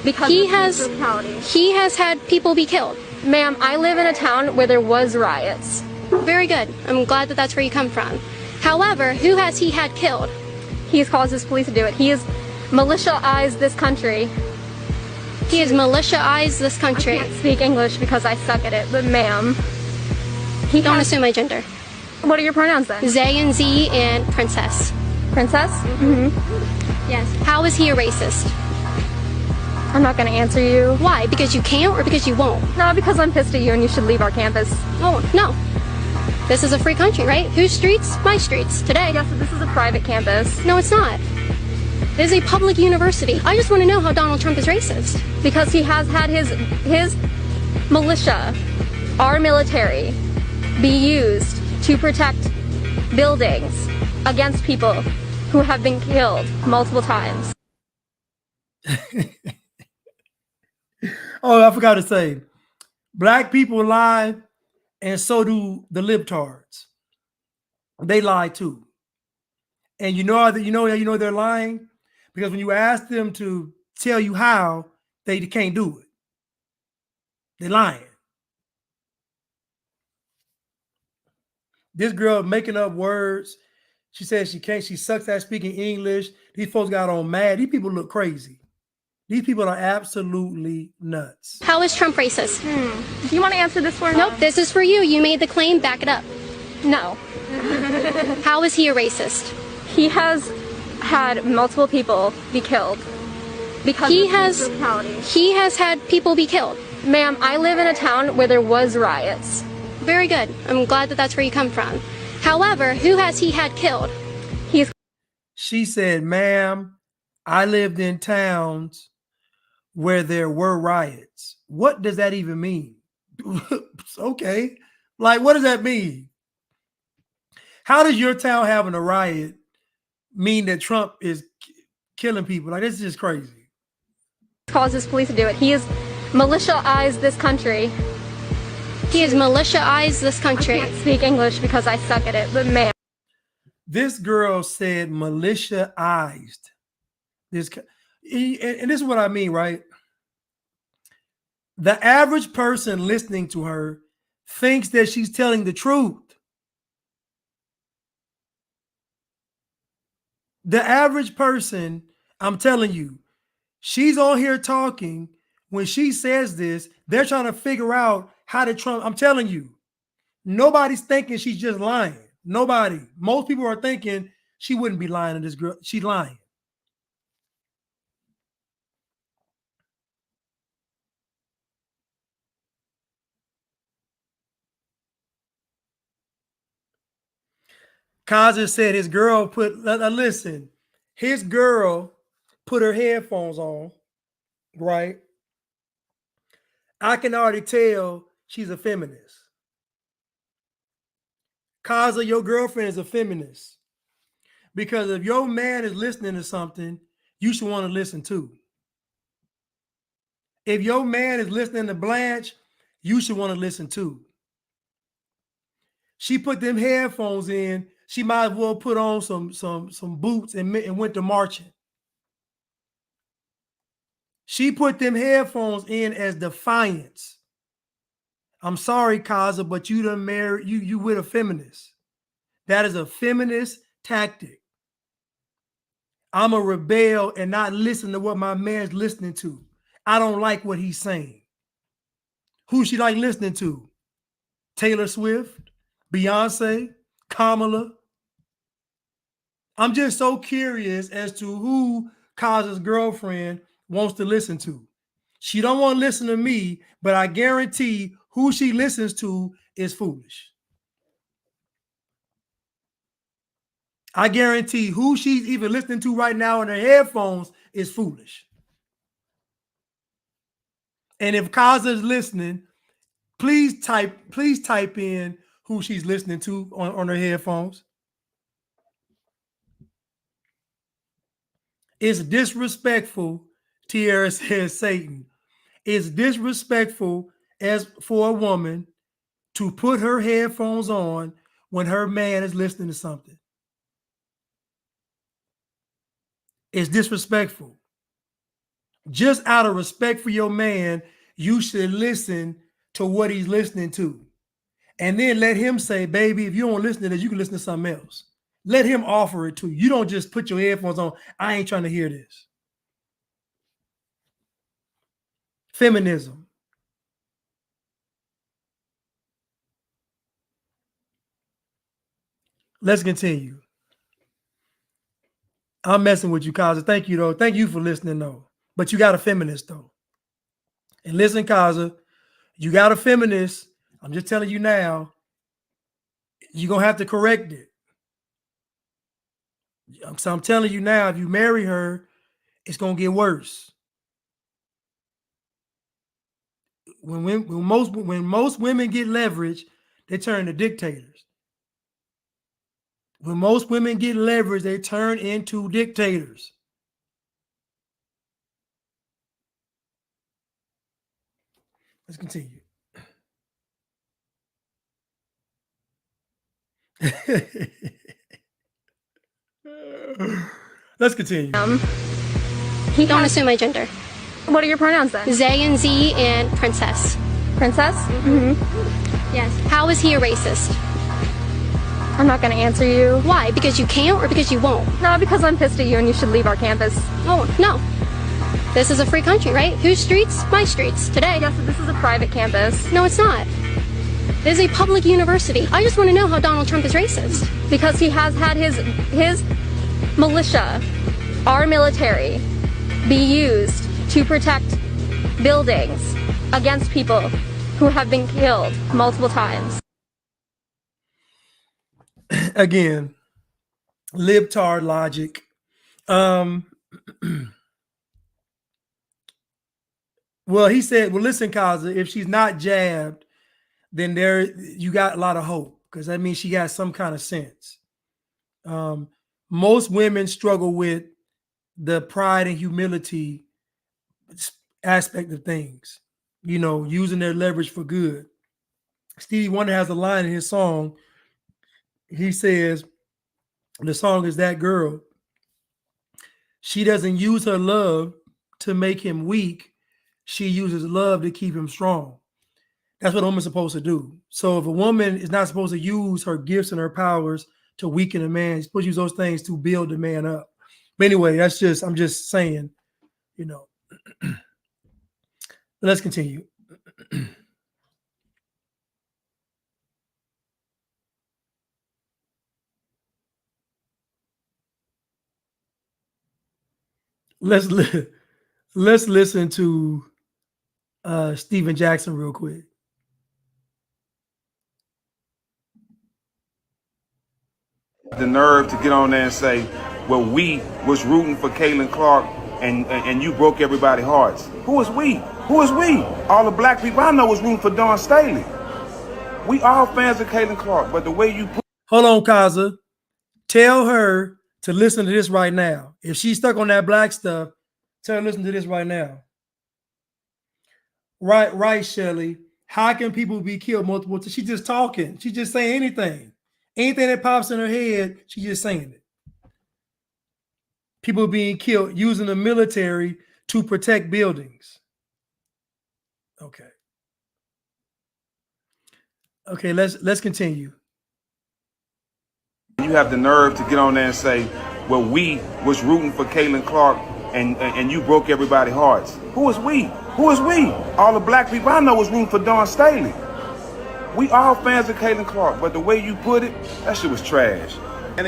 because He of has- his brutality. He has had people be killed. Ma'am, I live in a town where there was riots. Very good. I'm glad that that's where you come from. However, who has he had killed? He's caused his police to do it. He has militia-ized this country. He has militia-ized this I country. can't speak English because I suck at it, but ma'am, he Don't has... assume my gender. What are your pronouns then? Zay and Z and princess. Princess? Yes. How is he a racist? I'm not going to answer you. Why? Because you can't or because you won't? No, because I'm pissed at you and you should leave our campus. Oh, no. This is a free country, right? Whose streets? My streets. Today. Yes, this is a private campus. No, it's not. It is a public university. I just want to know how Donald Trump is racist. Because he has had his militia, our military, be used to protect buildings against people who have been killed multiple times. Oh, I forgot to say, black people lie, and so do the libtards. They lie too. And you know they're lying because when you ask them to tell you how, they can't do it. They're lying. This girl making up words. She says she can't. She sucks at speaking English. These folks got on mad. These people look crazy. These people are absolutely nuts. How is Trump racist? Do you want to answer this for me? Nope, this is for you. You made the claim, back it up. No. How is he a racist? He has had multiple people be killed because He of has- his brutality. He has had people be killed. Ma'am, I live in a town where there was riots. Very good. I'm glad that that's where you come from. However, who has he had killed? She said, ma'am, I lived in towns where there were riots. What does that even mean? Okay. Like, what does that mean? How does your town having a riot mean that Trump is killing people? Like, this is just crazy. Caused his police to do it. He has militia-ized this country. He has militia-ized this I country. can't speak English because I suck at it, but ma'am. This girl said militia-ized. And this is what I mean, right? The average person listening to her thinks that she's telling the truth. The average person, I'm telling you, she's on here talking when she says this, they're trying to figure out how to Trump. I'm telling you, nobody's thinking she's just lying. Nobody. Most people are thinking she wouldn't be lying to this girl. She's lying. Kaza said his girl listen, his girl put her headphones on, right? I can already tell she's a feminist. Kaza, your girlfriend is a feminist. Because if your man is listening to something, you should want to listen too. If your man is listening to Blanche, you should want to listen too. She put them headphones in. She might as well put on some boots and went to marching. She put them headphones in as defiance. I'm sorry, Kaza, but you done married you with a feminist. That is a feminist tactic. I'm a rebel and not listen to what my man's listening to. I don't like what he's saying. Who she like listening to? Taylor Swift, Beyonce, Kamala. I'm just so curious as to who Kaza's girlfriend wants to listen to. She don't want to listen to me, but I guarantee who she listens to is foolish. I guarantee who she's even listening to right now in her headphones is foolish. And if Kaza is listening, please type in who she's listening to on her headphones. It's disrespectful, Tierra says Satan. It's disrespectful as for a woman to put her headphones on when her man is listening to something. It's disrespectful. Just out of respect for your man, you should listen to what he's listening to. And then let him say, baby, if you don't listen to this, you can listen to something else. Let him offer it to you. You don't just put your headphones on. I ain't trying to hear this. Feminism. Let's continue. I'm messing with you, Kaza. Thank you, though. Thank you for listening, though. But you got a feminist, though. And listen, Kaza, you got a feminist. I'm just telling you now, you're going to have to correct it. So I'm telling you now, if you marry her, it's going to get worse. When most women get leverage, they turn to dictators. When most women get leverage, they turn into dictators. Let's continue. Let's continue. Don't assume my gender. What are your pronouns then? They and Z and princess. Princess? Mm-hmm. Yes. How is he a racist? I'm not going to answer you. Why? Because you can't or because you won't? No, because I'm pissed at you and you should leave our campus. Oh, no. This is a free country, right? Whose streets? My streets. Today. Yes, this is a private campus. No, it's not. This is a public university. I just want to know how Donald Trump is racist. Because he has had his militia, our military, be used to protect buildings against people who have been killed multiple times. Again, libtard logic. Well, he said, well, listen, Kaza, if she's not jabbed, then you got a lot of hope, because that means she got some kind of sense. Most women struggle with the pride and humility aspect of things, using their leverage for good. Stevie Wonder has a line in his song. He says, the song is That Girl. She doesn't use her love to make him weak. She uses love to keep him strong. That's what a woman's supposed to do. So if a woman is not supposed to use her gifts and her powers to weaken a man, she's supposed to use those things to build the man up. But anyway, I'm just saying, Let's continue. let's listen to Stephen Jackson real quick. The nerve to get on there and say, well, we was rooting for Caitlin Clark and you broke everybody's hearts. Who is we? Who is we? All the black people I know was rooting for Dawn Staley. We all fans of Caitlin Clark, but the way you put— Hold on, Kaza. Tell her to listen to this right now. If she's stuck on that black stuff, tell her to listen to this right now. Right, Shelley. How can people be killed multiple times? She's just talking. She's just saying anything. Anything that pops in her head, she's just saying it. People being killed using the military to protect buildings. Okay. Okay, let's continue. You have the nerve to get on there and say, well, we was rooting for Caitlin Clark and you broke everybody's hearts. Who is we? Who is we? All the black people I know was rooting for Dawn Staley. We all fans of Caitlin Clark, but the way you put it, that shit was trash. And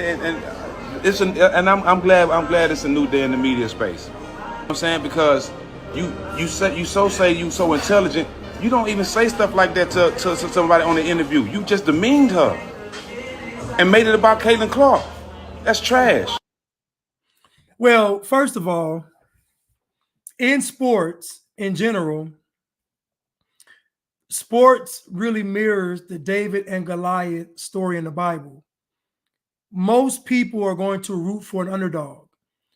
I'm glad it's a new day in the media space. You know what I'm saying? Because you so intelligent, you don't even say stuff like that to somebody on the interview. You just demeaned her and made it about Caitlin Clark. That's trash. Well, first of all, in sports in general, sports really mirrors the David and Goliath story in the Bible. Most people are going to root for an underdog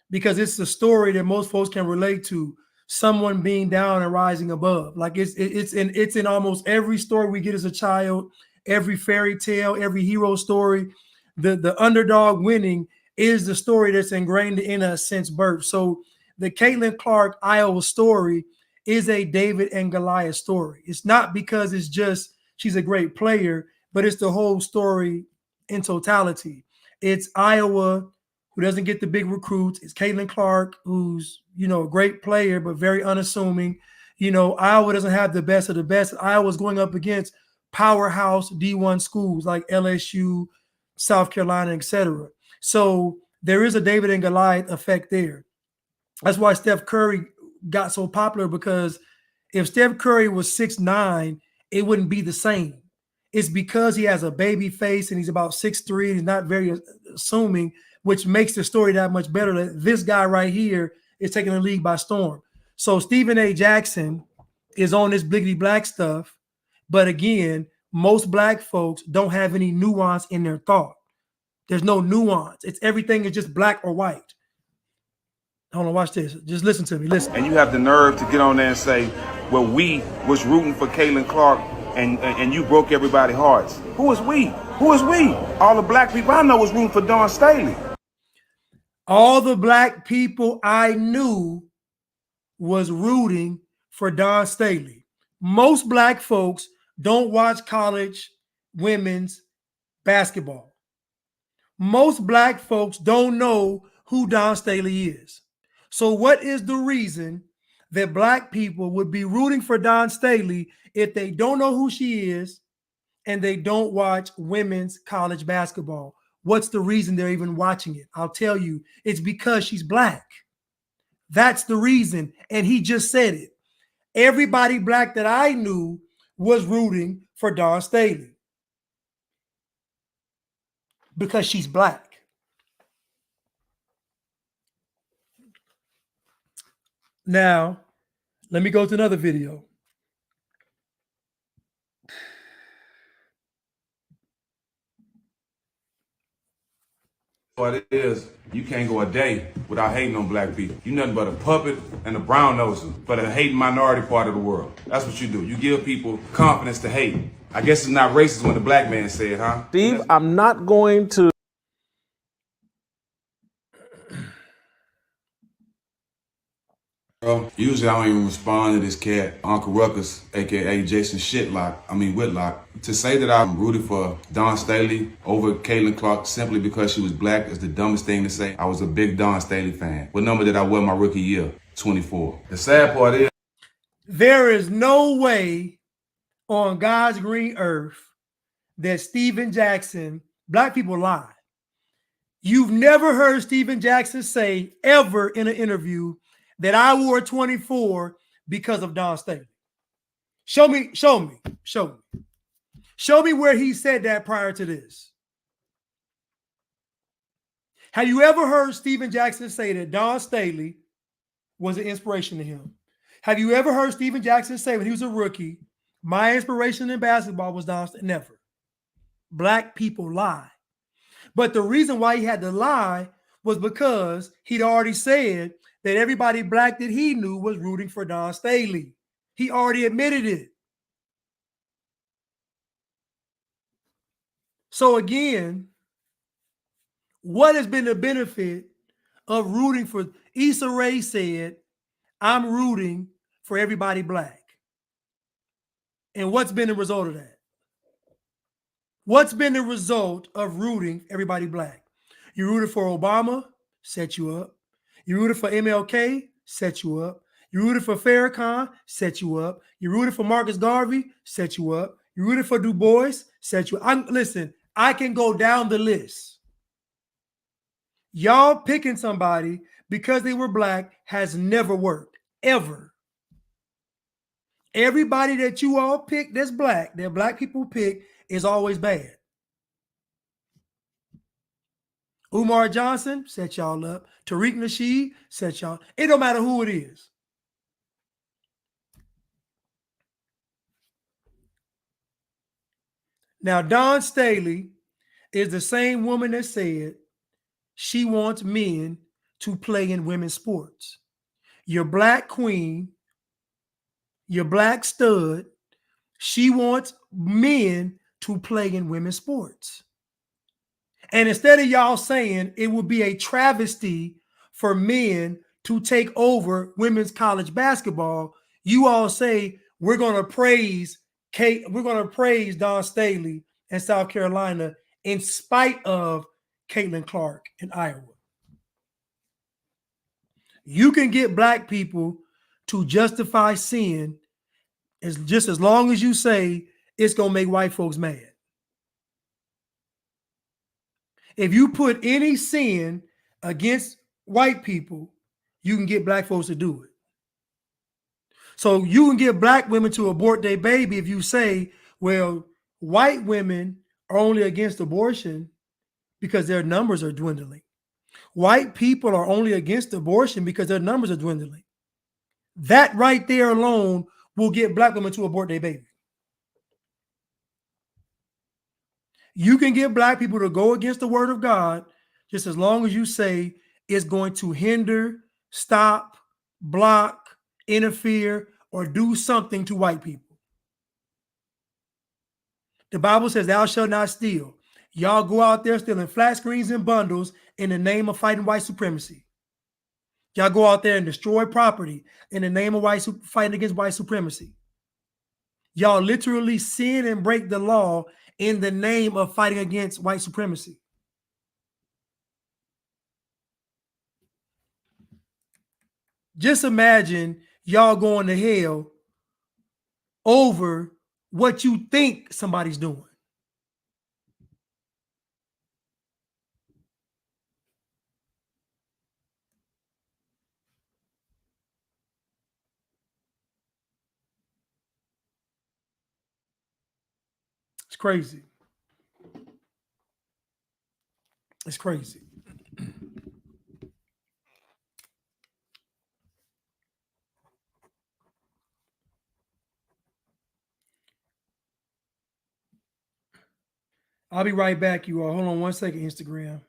because it's the story that most folks can relate to, someone being down and rising above. Like it's in almost every story we get as a child, every fairy tale, every hero story. The underdog winning is the story that's ingrained in us since birth. So the Caitlin Clark, Iowa story is a David and Goliath story. It's not because it's just she's a great player, but it's the whole story in totality. It's Iowa, who doesn't get the big recruits. It's Caitlin Clark, who's, a great player, but very unassuming. Iowa doesn't have the best of the best. Iowa's going up against powerhouse D1 schools like LSU, South Carolina, etc. So there is a David and Goliath effect there. That's why Steph Curry got so popular, because if Steph Curry was 6'9", it wouldn't be the same. It's because he has a baby face and he's about 6'3", he's not very assuming, which makes the story that much better, that this guy right here is taking the league by storm. So Stephen A. Jackson is on this bliggity black stuff, but again, most black folks don't have any nuance in their thought. There's no nuance. Everything is just black or white. Hold on, watch this. Just listen to me. Listen. And you have the nerve to get on there and say, well, we was rooting for Caitlin Clark and you broke everybody's hearts. Who is we? Who is we? All the black people I know was rooting for Dawn Staley. All the black people I knew was rooting for Dawn Staley. Most black folks don't watch college women's basketball. Most black folks don't know who Dawn Staley is. So what is the reason that black people would be rooting for Dawn Staley if they don't know who she is and they don't watch women's college basketball? What's the reason they're even watching it? I'll tell you, it's because she's black. That's the reason. And he just said it. Everybody black that I knew was rooting for Dawn Staley because she's black. Now, let me go to another video. What it is, you can't go a day without hating on black people. You nothing but a puppet and a brown noser for the hating minority part of the world. That's what you do. You give people confidence to hate. I guess it's not racist when the black man said, huh? Steve, I'm not going to. Usually I don't even respond to this cat, Uncle Ruckus, aka Jason Whitlock. To say that I'm rooted for Dawn Staley over Caitlin Clark simply because she was black is the dumbest thing to say. I was a big Dawn Staley fan. What number did I wear my rookie year? 24. The sad part is, There is no way on God's green earth that Stephen Jackson, black people lie. You've never heard Stephen Jackson say ever in an interview that I wore 24 because of Don Staley. Show me. Show me where he said that prior to this. Have you ever heard Stephen Jackson say that Don Staley was an inspiration to him? Have you ever heard Stephen Jackson say when he was a rookie, my inspiration in basketball was Don Staley? Never. Black people lie. But the reason why he had to lie was because he'd already said that everybody black that he knew was rooting for Don Staley. He already admitted it. So again, what has been the benefit of rooting for? Issa Rae said, I'm rooting for everybody black. And what's been the result of that? What's been the result of rooting everybody black? You rooted for Obama, set you up. You rooted for MLK, set you up. You rooted for Farrakhan, set you up. You rooted for Marcus Garvey, set you up. You rooted for Du Bois, set you up. Listen, I can go down the list. Y'all picking somebody because they were black has never worked, ever. Everybody that you all pick that's black, that black people pick, is always bad. Umar Johnson set y'all up. Tariq Nasheed set y'all. It don't matter who it is. Now, Dawn Staley is the same woman that said she wants men to play in women's sports. Your black queen, your black stud, she wants men to play in women's sports. And instead of y'all saying it would be a travesty for men to take over women's college basketball, you all say we're going to praise Dawn Staley in South Carolina in spite of Caitlin Clark in Iowa. You can get black people to justify sin as long as you say it's going to make white folks mad. If you put any sin against white people, you can get black folks to do it. So you can get black women to abort their baby if you say, well, white women are only against abortion because their numbers are dwindling. White people are only against abortion because their numbers are dwindling. That right there alone will get black women to abort their baby. You can get black people to go against the word of God just as long as you say it's going to hinder, stop, block, interfere, or do something to white people. The Bible says, thou shalt not steal. Y'all go out there stealing flat screens and bundles in the name of fighting white supremacy. Y'all go out there and destroy property in the name of fighting against white supremacy. Y'all literally sin and break the law in the name of fighting against white supremacy. Just imagine y'all going to hell over what you think somebody's doing. It's crazy. It's crazy. I'll be right back, you all. Hold on one second, Instagram.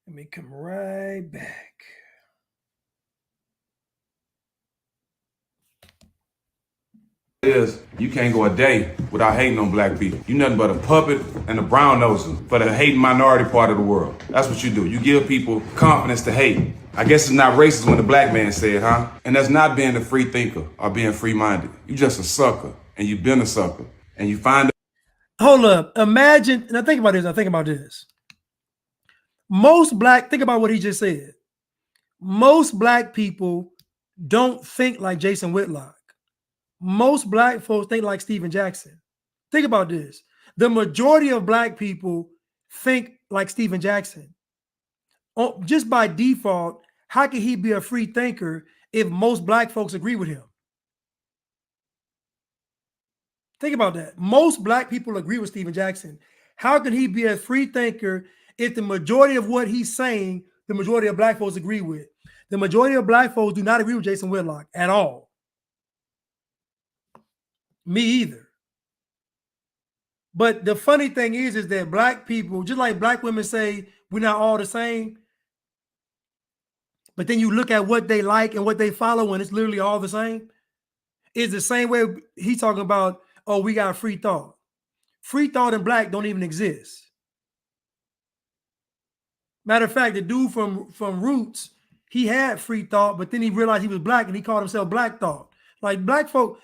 Let me come right back. Is you can't go a day without hating on black people. You nothing but a puppet and a brown noser for the hating minority part of the world. That's what you do. You give people confidence to hate. I guess it's not racist when the black man said, huh? And that's not being a free thinker or being free-minded. You just a sucker, and you've been a sucker, and you find. Hold up. Imagine, and I think about this. Most black, think about what he just said. Most black people don't think like Jason Whitlock. most black folks think like Stephen Jackson. Think about this. The majority of black people think like Stephen Jackson. Just by default, how can he be a free thinker if most black folks agree with him? Think about that. Most black people agree with Stephen Jackson. How can he be a free thinker if the majority of what he's saying, the majority of black folks agree with? The majority of black folks do not agree with Jason Whitlock at all. Me either. But the funny thing is that black people, just like black women say, we're not all the same. But then you look at what they like and what they follow, and it's literally all the same. It's the same way he's talking about, oh, we got free thought. Free thought and black don't even exist. Matter of fact, the dude from Roots, he had free thought, but then he realized he was black and he called himself Black Thought. Like black folk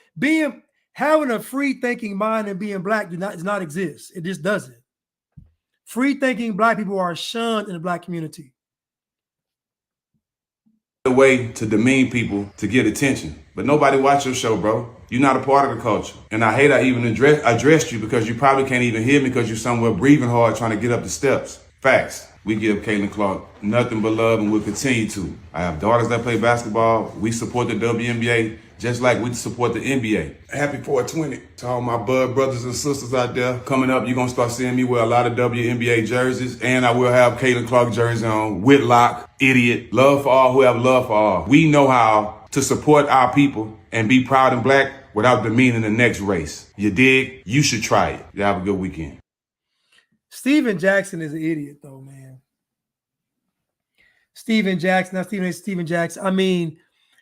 having a free thinking mind and being black does not exist. It just doesn't. Free thinking black people are shunned in the black community. The way to demean people to get attention. But nobody watch your show, bro. You're not a part of the culture. And I hate I even addressed you because you probably can't even hear me because you're somewhere breathing hard trying to get up the steps. Facts. We give Caitlin Clark nothing but love and we'll continue to. I have daughters that play basketball. We support the WNBA just like we support the NBA. Happy 420 to all my bud brothers and sisters out there. Coming up, you're going to start seeing me wear a lot of WNBA jerseys, and I will have Caitlin Clark jersey on, Whitlock, Idiot, love for all who have love for all. We know how to support our people and be proud and black without demeaning the next race. You dig? You should try it. You have a good weekend. Stephen Jackson is an idiot, though, man. Stephen Jackson. I mean,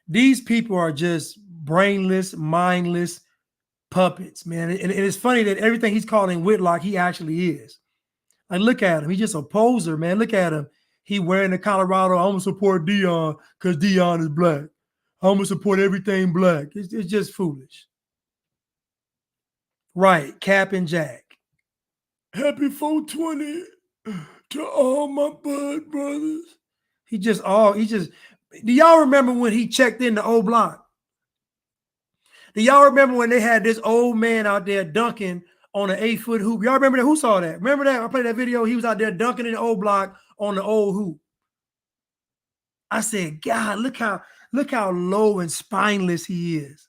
these people are just brainless, mindless puppets, man. And it's funny that everything he's calling Whitlock, he actually is. Like, look at him. He's just a poser, man. Look at him. He wearing the Colorado. I'm going to support Dion because Dion is black. I'm going to support everything black. It's just foolish. Right. Cap and Jack. Happy 420 to all my bud brothers. Do y'all remember when he checked in the O Block? Do y'all remember when they had this old man out there dunking on an 8-foot hoop? Y'all remember that? Who saw that? Remember that? I played that video. He was out there dunking in the O Block on the old hoop. I said, God, look how low and spineless he is.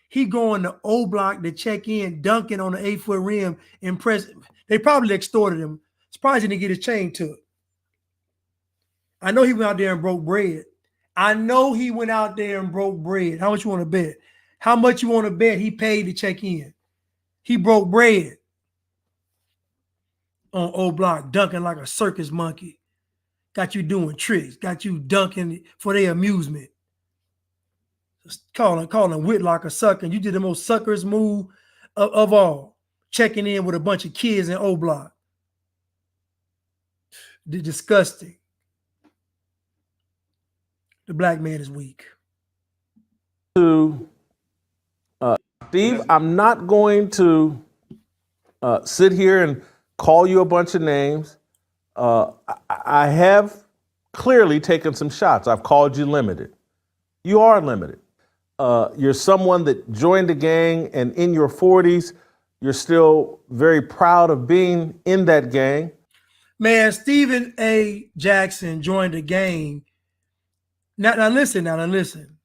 He going to O Block to check in, dunking on the 8-foot rim, impressive. They probably extorted him. Surprised he didn't get his chain took. I know he went out there and broke bread. How much you want to bet? How much you want to bet he paid to check in? He broke bread on O Block, dunking like a circus monkey. Got you doing tricks. Got you dunking for their amusement. Just calling Whitlock a sucker. You did the most suckers move of all. Checking in with a bunch of kids in O Block. Disgusting. The black man is weak. Steve, I'm not going to sit here and call you a bunch of names. I have clearly taken some shots. I've called you limited. You are limited. You're someone that joined a gang, and in your 40s, you're still very proud of being in that gang. Man, Stephen A. Jackson joined a gang. Now listen.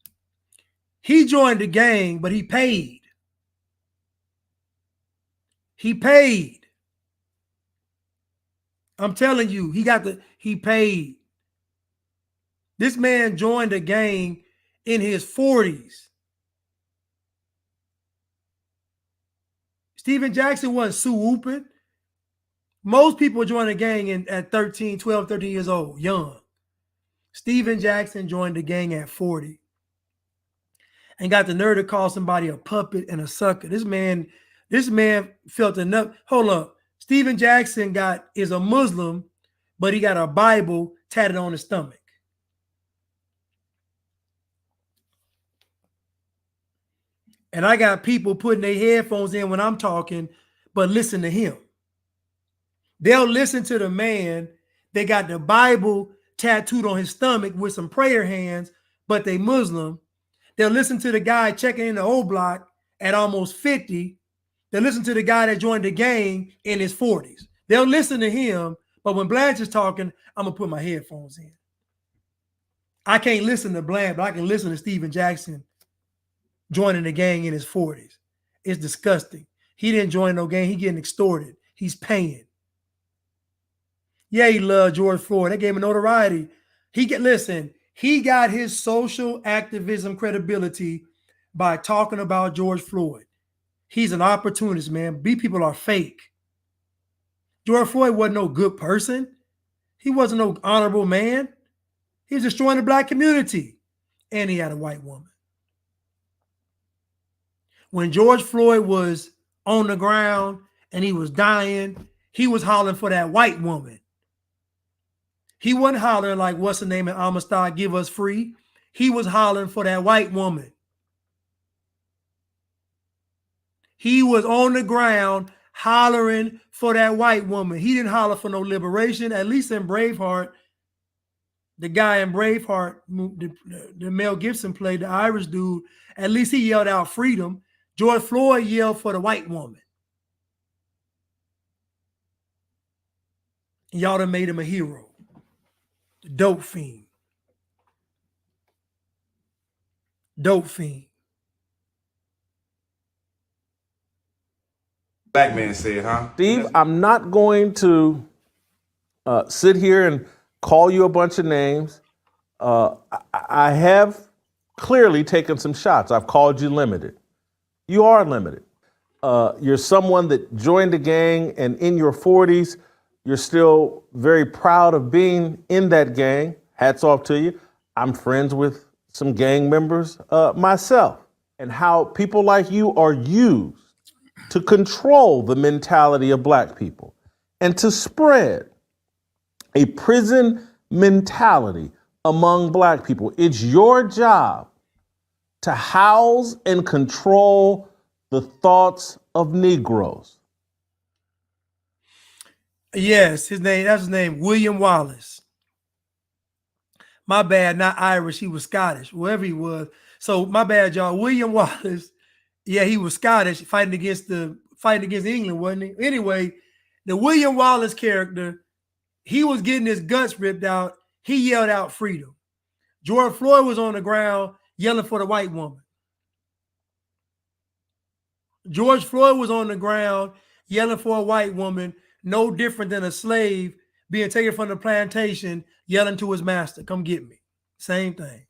He joined the gang, but he paid. I'm telling you, he paid. This man joined a gang in his 40s. Stephen Jackson wasn't swooping. Most people join a gang at 13 years old, young. Stephen Jackson joined the gang at 40 and got the nerve to call somebody a puppet and a sucker. This man felt enough. Hold up. Stephen Jackson is a Muslim, but he got a Bible tatted on his stomach. And I got people putting their headphones in when I'm talking, but listen to him. They'll listen to the man that got the Bible tattooed on his stomach with some prayer hands, but they Muslim. They'll listen to the guy checking in the O Block at almost 50 than listen to the guy that joined the gang in his 40s. They'll listen to him, but when Blanche is talking, I'm going to put my headphones in. I can't listen to Blanche, but I can listen to Steven Jackson joining the gang in his 40s. It's disgusting. He didn't join no gang. He getting extorted. He's paying. Yeah, he loved George Floyd. That gave him notoriety. He got his social activism credibility by talking about George Floyd. He's an opportunist, man. These people are fake. George Floyd wasn't no good person. He wasn't no honorable man. He was destroying the black community. And he had a white woman. When George Floyd was on the ground and he was dying, he was hollering for that white woman. He wasn't hollering like, what's the name in Amistad, give us free. He was hollering for that white woman. He was on the ground hollering for that white woman. He didn't holler for no liberation. At least in Braveheart, the guy in Braveheart, the Mel Gibson played, the Irish dude, at least he yelled out freedom. George Floyd yelled for the white woman. Y'all done made him a hero. The dope fiend. Dope fiend. Black man said, huh? Steve, I'm not going to sit here and call you a bunch of names. I have clearly taken some shots. I've called you limited. You are limited. You're someone that joined a gang, and in your 40s, you're still very proud of being in that gang. Hats off to you. I'm friends with some gang members myself, and how people like you are used to control the mentality of black people and to spread a prison mentality among black people. It's your job to house and control the thoughts of Negroes. Yes, that's his name, William Wallace. My bad, not Irish, he was Scottish, whoever he was. So my bad, y'all. William Wallace, yeah, he was Scottish, fighting against England, wasn't he? Anyway, the William Wallace character, he was getting his guts ripped out. He yelled out freedom. George Floyd was on the ground yelling for the white woman. George Floyd was on the ground yelling for a white woman, no different than a slave being taken from the plantation, yelling to his master, come get me. Same thing.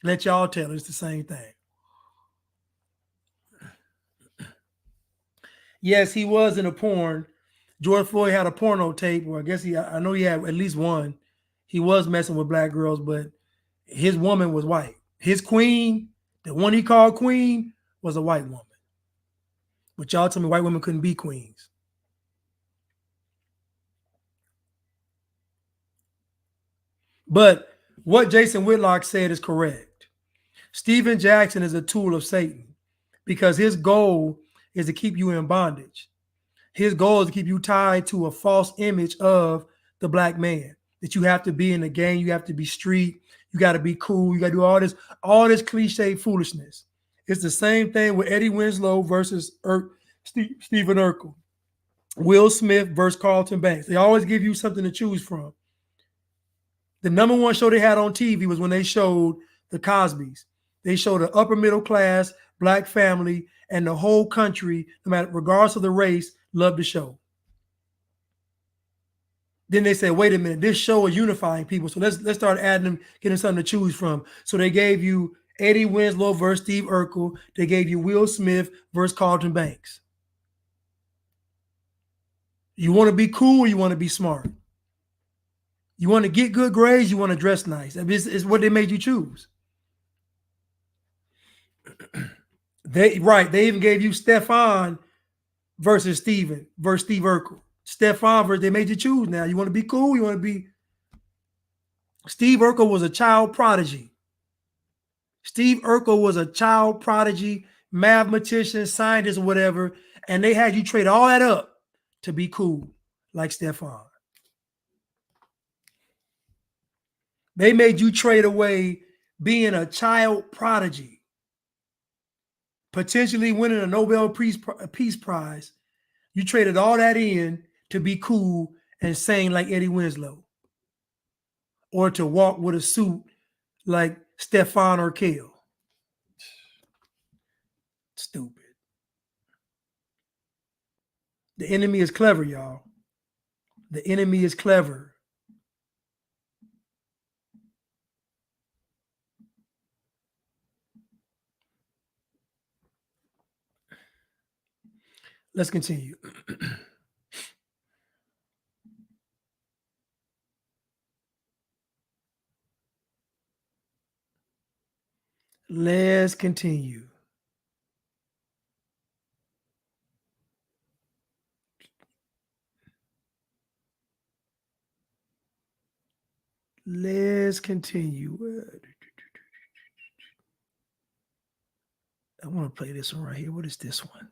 Let y'all tell it's the same thing. Yes, he was in a porn. George Floyd had a porno tape, or I know he had at least one. He was messing with black girls, but his woman was white. His queen, the one he called queen, was a white woman. But y'all tell me white women couldn't be queens. But what Jason Whitlock said is correct. Steven Jackson is a tool of Satan because his goal is to keep you in bondage. His goal is to keep you tied to a false image of the black man, that you have to be in the gang, you have to be street, you got to be cool, you got to do all this cliche foolishness. It's the same thing with Eddie Winslow versus Stephen Urkel, Will Smith versus Carlton Banks. They always give you something to choose from. The number one show they had on TV was when they showed the Cosbys. They showed an upper middle class black family, and the whole country, no matter regardless of the race, loved the show. Then they said, wait a minute, this show is unifying people. So let's start adding them, getting something to choose from. So they gave you Eddie Winslow versus Steve Urkel. They gave you Will Smith versus Carlton Banks. You want to be cool or you want to be smart? You want to get good grades, you want to dress nice. I mean, it's what they made you choose. They even gave you Stefan versus Steve Urkel. Stefan versus, they made you choose now. You want to be cool, you want to be. Steve Urkel was a child prodigy. Steve Urkel was a child prodigy, mathematician, scientist, or whatever, and they had you trade all that up to be cool, like Stefan. They made you trade away being a child prodigy potentially winning a Nobel Peace Prize. You traded all that in to be cool and sing like Eddie Winslow, or to walk with a suit like Stefan Urkel. Stupid. The enemy is clever, y'all. The enemy is clever. Let's continue. Let's continue. Let's continue. I want to play this one right here. What is this one?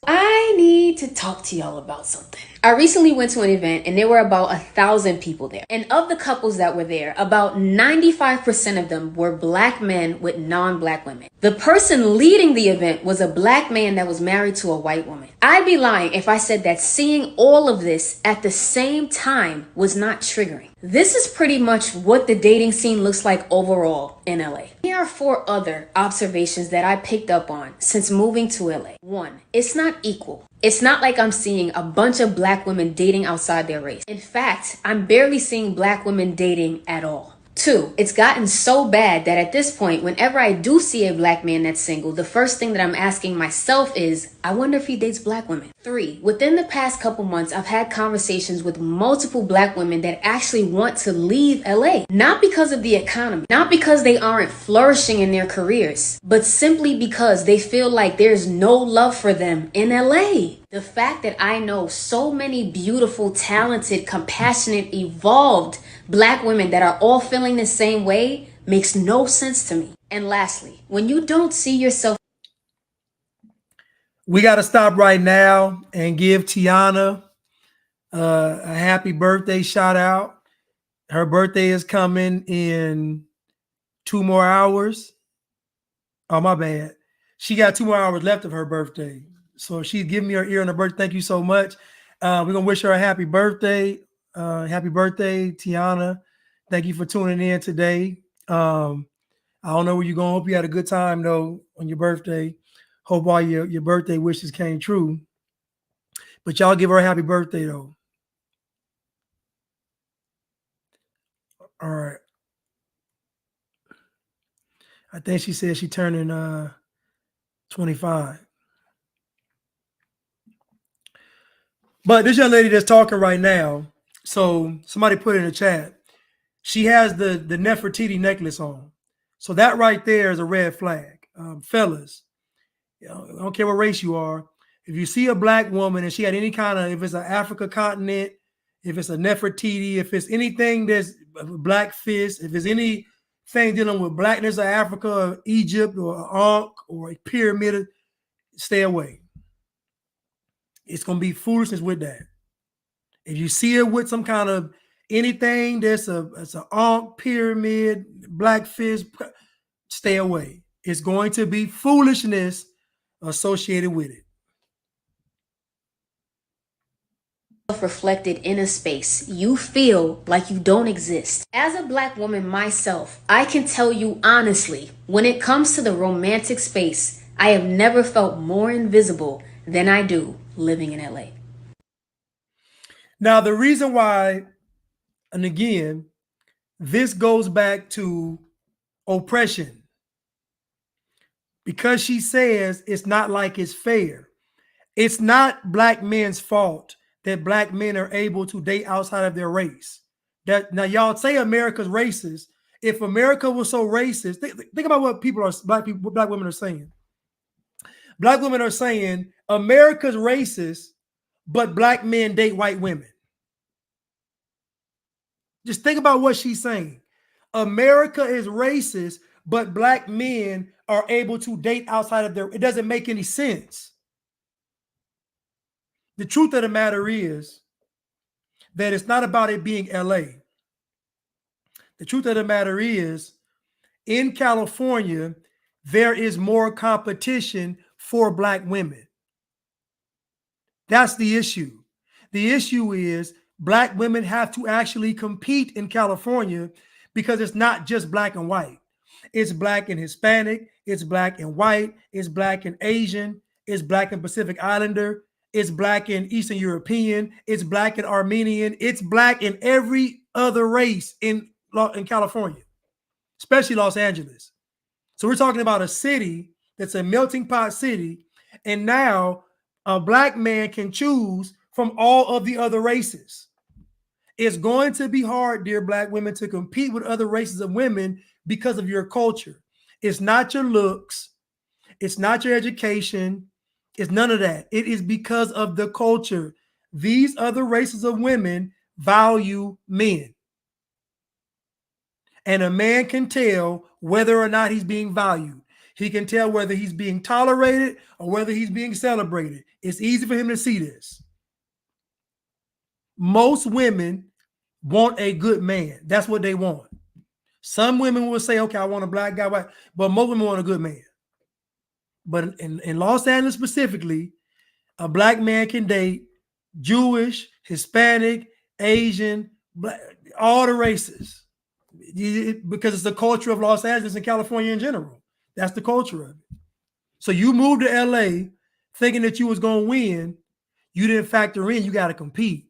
I need to talk to y'all about something. I recently went to an event and there were about 1,000 people there. And of the couples that were there, about 95% of them were black men with non-black women. The person leading the event was a black man that was married to a white woman. I'd be lying if I said that seeing all of this at the same time was not triggering. This is pretty much what the dating scene looks like overall in LA. Here are 4 other observations that I picked up on since moving to LA. 1, it's not equal. It's not like I'm seeing a bunch of black women dating outside their race. In fact, I'm barely seeing black women dating at all. 2, it's gotten so bad that at this point, whenever I do see a black man that's single, the first thing that I'm asking myself is, I wonder if he dates black women. 3, within the past couple months, I've had conversations with multiple black women that actually want to leave LA. Not because of the economy, not because they aren't flourishing in their careers, but simply because they feel like there's no love for them in LA. The fact that I know so many beautiful, talented, compassionate, evolved black women that are all feeling the same way makes no sense to me. And lastly, when you don't see yourself... We got to stop right now and give Tiana a happy birthday shout out. Her birthday is coming in 2 more hours. Oh, my bad. She got 2 more hours left of her birthday. So she's giving me her ear on her birthday. Thank you so much. We're going to wish her a happy birthday. Happy birthday, Tiana. Thank you for tuning in today. I don't know where you're going. Hope you had a good time, though, on your birthday. Hope all your birthday wishes came true. But y'all give her a happy birthday, though. All right. I think she said she turning 25. But this young lady that's talking right now, so somebody put in the chat, she has the Nefertiti necklace on. So that right there is a red flag. Fellas, I don't care what race you are. If you see a black woman and she had any kind of, if it's an Africa continent, if it's a Nefertiti, if it's anything that's black fist, if it's anything dealing with blackness of Africa or Egypt or Ankh or a pyramid, stay away. It's going to be foolishness with that. If you see it with some kind of anything that's an Ankh, pyramid, black fist, stay away. It's going to be foolishness associated with it. Reflected in a space, you feel like you don't exist. As a black woman myself, I can tell you honestly, when it comes to the romantic space, I have never felt more invisible than I do living in LA. Now, the reason why, and again, this goes back to oppression. Because she says it's not like it's fair. It's not black men's fault that black men are able to date outside of their race. That now y'all say America's racist. If America was so racist, think about what black women are saying. Black women are saying America's racist, but black men date white women. Just think about what she's saying. America is racist, but black men are able to date outside of their, it doesn't make any sense. The truth of the matter is that it's not about it being LA. The truth of the matter is, in California, there is more competition for black women. That's the issue. The issue is black women have to actually compete in California because it's not just black and white. It's black and Hispanic, it's black and white, it's black and Asian, it's black and Pacific Islander, it's black and Eastern European, it's black and Armenian, it's black in every other race in California, especially Los Angeles. So we're talking about a city that's a melting pot city, and now a black man can choose from all of the other races. It's going to be hard, dear black women, to compete with other races of women because of your culture. It's not your looks. It's not your education. It's none of that. It is because of the culture. These other races of women value men. And a man can tell whether or not he's being valued. He can tell whether he's being tolerated or whether he's being celebrated. It's easy for him to see this. Most women want a good man. That's what they want. Some women will say, okay, I want a black guy, white, but most women want a good man. But in Los Angeles specifically, a black man can date Jewish, Hispanic, Asian, black, all the races. Because it's the culture of Los Angeles and California in general. That's the culture of it. So you moved to LA thinking that you was going to win. You didn't factor in, you got to compete.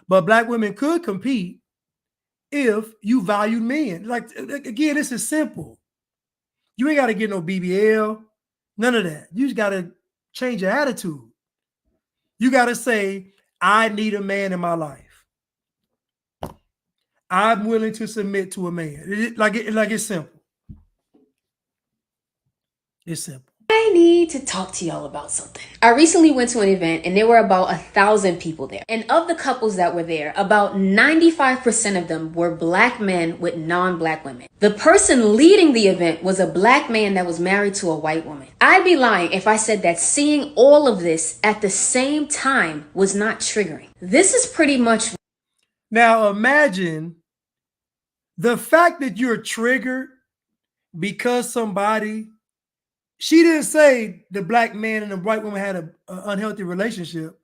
But black women could compete if you valued men. Like, again, this is simple. You ain't got to get no BBL, none of that. You just got to change your attitude. You got to say, I need a man in my life. I'm willing to submit to a man. It's simple. It's simple. I need to talk to y'all about something. I recently went to an event and there were about 1,000 people there. And of the couples that were there, about 95% of them were black men with non-black women. The person leading the event was a black man that was married to a white woman. I'd be lying if I said that seeing all of this at the same time was not triggering. This is pretty much... Now imagine the fact that you're triggered because somebody... She didn't say the black man and the white woman had an unhealthy relationship.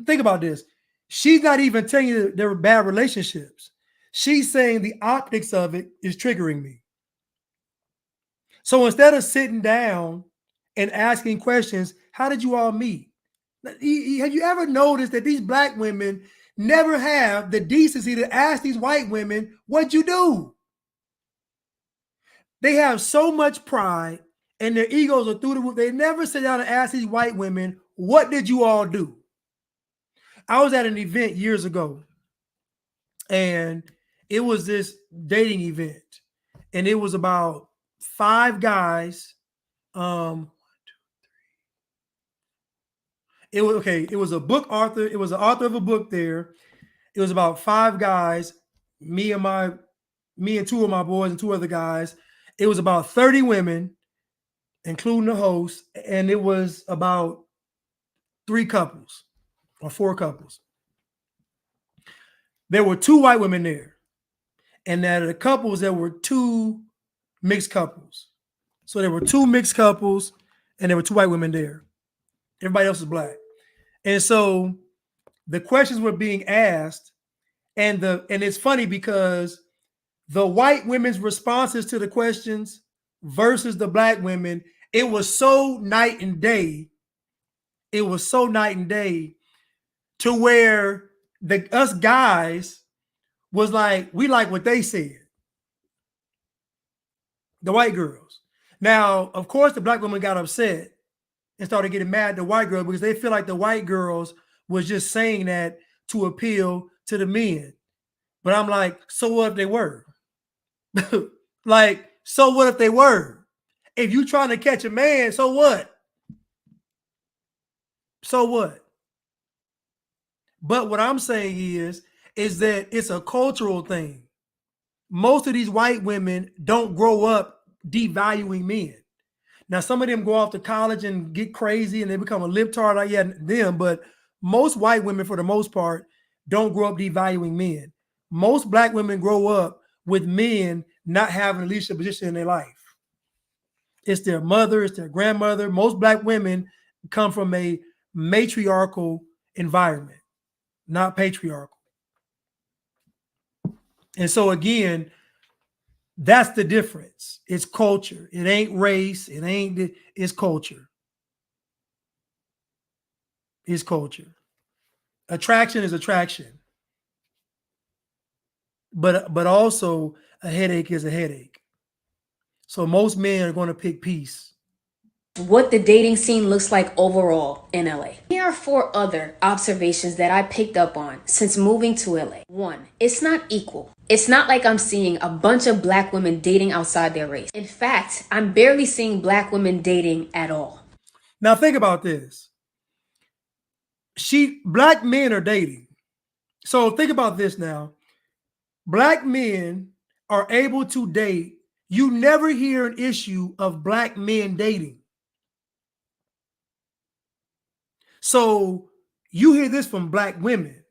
Think about this. She's not even telling you there were bad relationships. She's saying the optics of it is triggering me. So instead of sitting down and asking questions, how did you all meet? Have you ever noticed that these black women never have the decency to ask these white women, what'd you do? They have so much pride and their egos are through the roof. They never sit down and ask these white women, what did you all do? I was at an event years ago, and it was this dating event, and it was about 5 guys. It was a book author. It was the author of a book there. It was about 5 guys, me and 2 of my boys and 2 other guys. It was about 30 women, including the host, and it was about 3 couples or 4 couples. There were 2 white women there, and out of the couples, there were 2 mixed couples. So there were 2 mixed couples, and there were 2 white women there. Everybody else is black. And so the questions were being asked, and it's funny because the white women's responses to the questions versus the black women, it was so night and day. It was so night and day to where us guys was like, we like what they said. The white girls. Now, of course, the black women got upset and started getting mad at the white girl because they feel like the white girls was just saying that to appeal to the men. But I'm like, so what if they were? Like, so what if they were? If you trying to catch a man, so what? So what? But what I'm saying is that it's a cultural thing. Most of these white women don't grow up devaluing men. Now, some of them go off to college and get crazy and they become a libtard like them, but most white women, for the most part, don't grow up devaluing men. Most black women grow up with men not having a leadership position in their life. It's their mother, it's their grandmother. Most black women come from a matriarchal environment, not patriarchal. And so again, that's the difference. It's culture. It ain't race. It's culture. It's culture. Attraction is attraction. But also a headache is a headache. So most men are going to pick peace. What the dating scene looks like overall in LA. Here are 4 other observations that I picked up on since moving to LA. 1, it's not equal. It's not like I'm seeing a bunch of black women dating outside their race. In fact, I'm barely seeing black women dating at all. Now think about this. Black men are dating. So think about this now. Black men are able to date. You never hear an issue of black men dating. So you hear this from black women.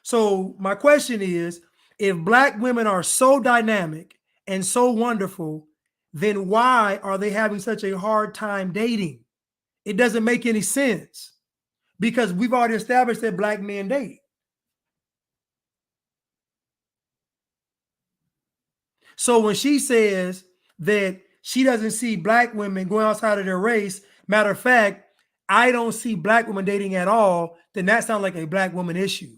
So my question is, if black women are so dynamic and so wonderful, then why are they having such a hard time dating? It doesn't make any sense because we've already established that black men date. So when she says that she doesn't see black women going outside of their race, matter of fact, I don't see black women dating at all, then that sounds like a black woman issue.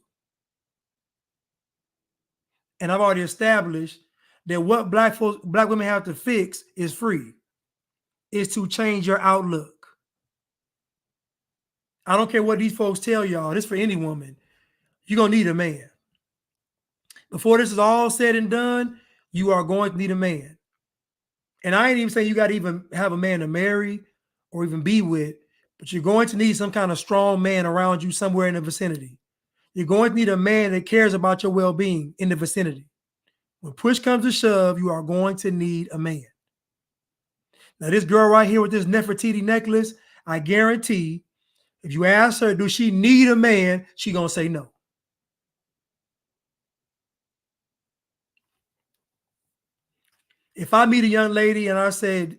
And I've already established that what black women have to fix is free. Is to change your outlook. I don't care what these folks tell y'all. This for any woman. You're going to need a man. Before this is all said and done, you are going to need a man. And I ain't even saying you got to even have a man to marry or even be with, but you're going to need some kind of strong man around you somewhere in the vicinity. You're going to need a man that cares about your well-being in the vicinity. When push comes to shove, you are going to need a man. Now, this girl right here with this Nefertiti necklace, I guarantee if you ask her, does she need a man? She going to say no. If I meet a young lady and I said,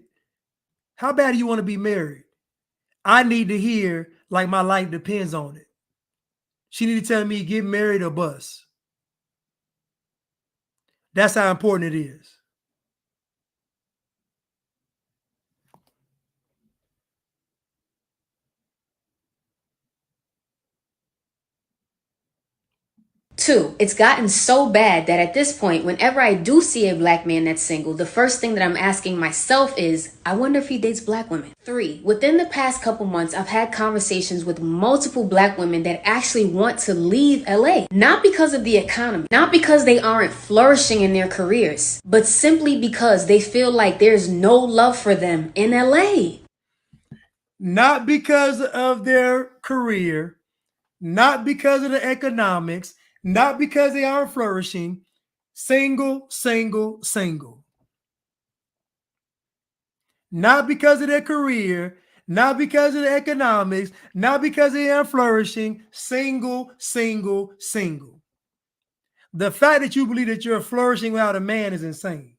how bad do you want to be married? I need to hear like my life depends on it. She need to tell me get married or bust. That's how important it is. Two, it's gotten so bad that at this point, whenever I do see a black man that's single, the first thing that I'm asking myself is, I wonder if he dates black women. 3, within the past couple months, I've had conversations with multiple black women that actually want to leave LA. Not because of the economy, not because they aren't flourishing in their careers, but simply because they feel like there's no love for them in LA. Not because of their career, not because of the economics, not because they aren't flourishing. Single, single, single. Not because of their career, not because of the economics, not because they aren't flourishing. Single, single, single. The fact that you believe that you're flourishing without a man is insane.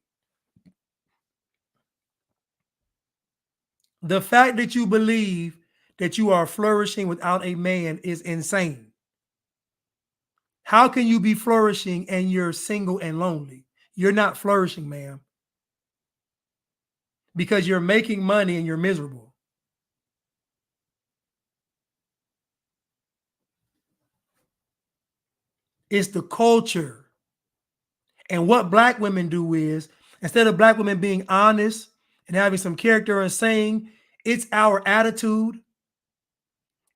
The fact that you believe that you are flourishing without a man is insane. How can you be flourishing and you're single and lonely? You're not flourishing, ma'am. Because you're making money and you're miserable. It's the culture. And what black women do is, instead of black women being honest and having some character and saying, it's our attitude,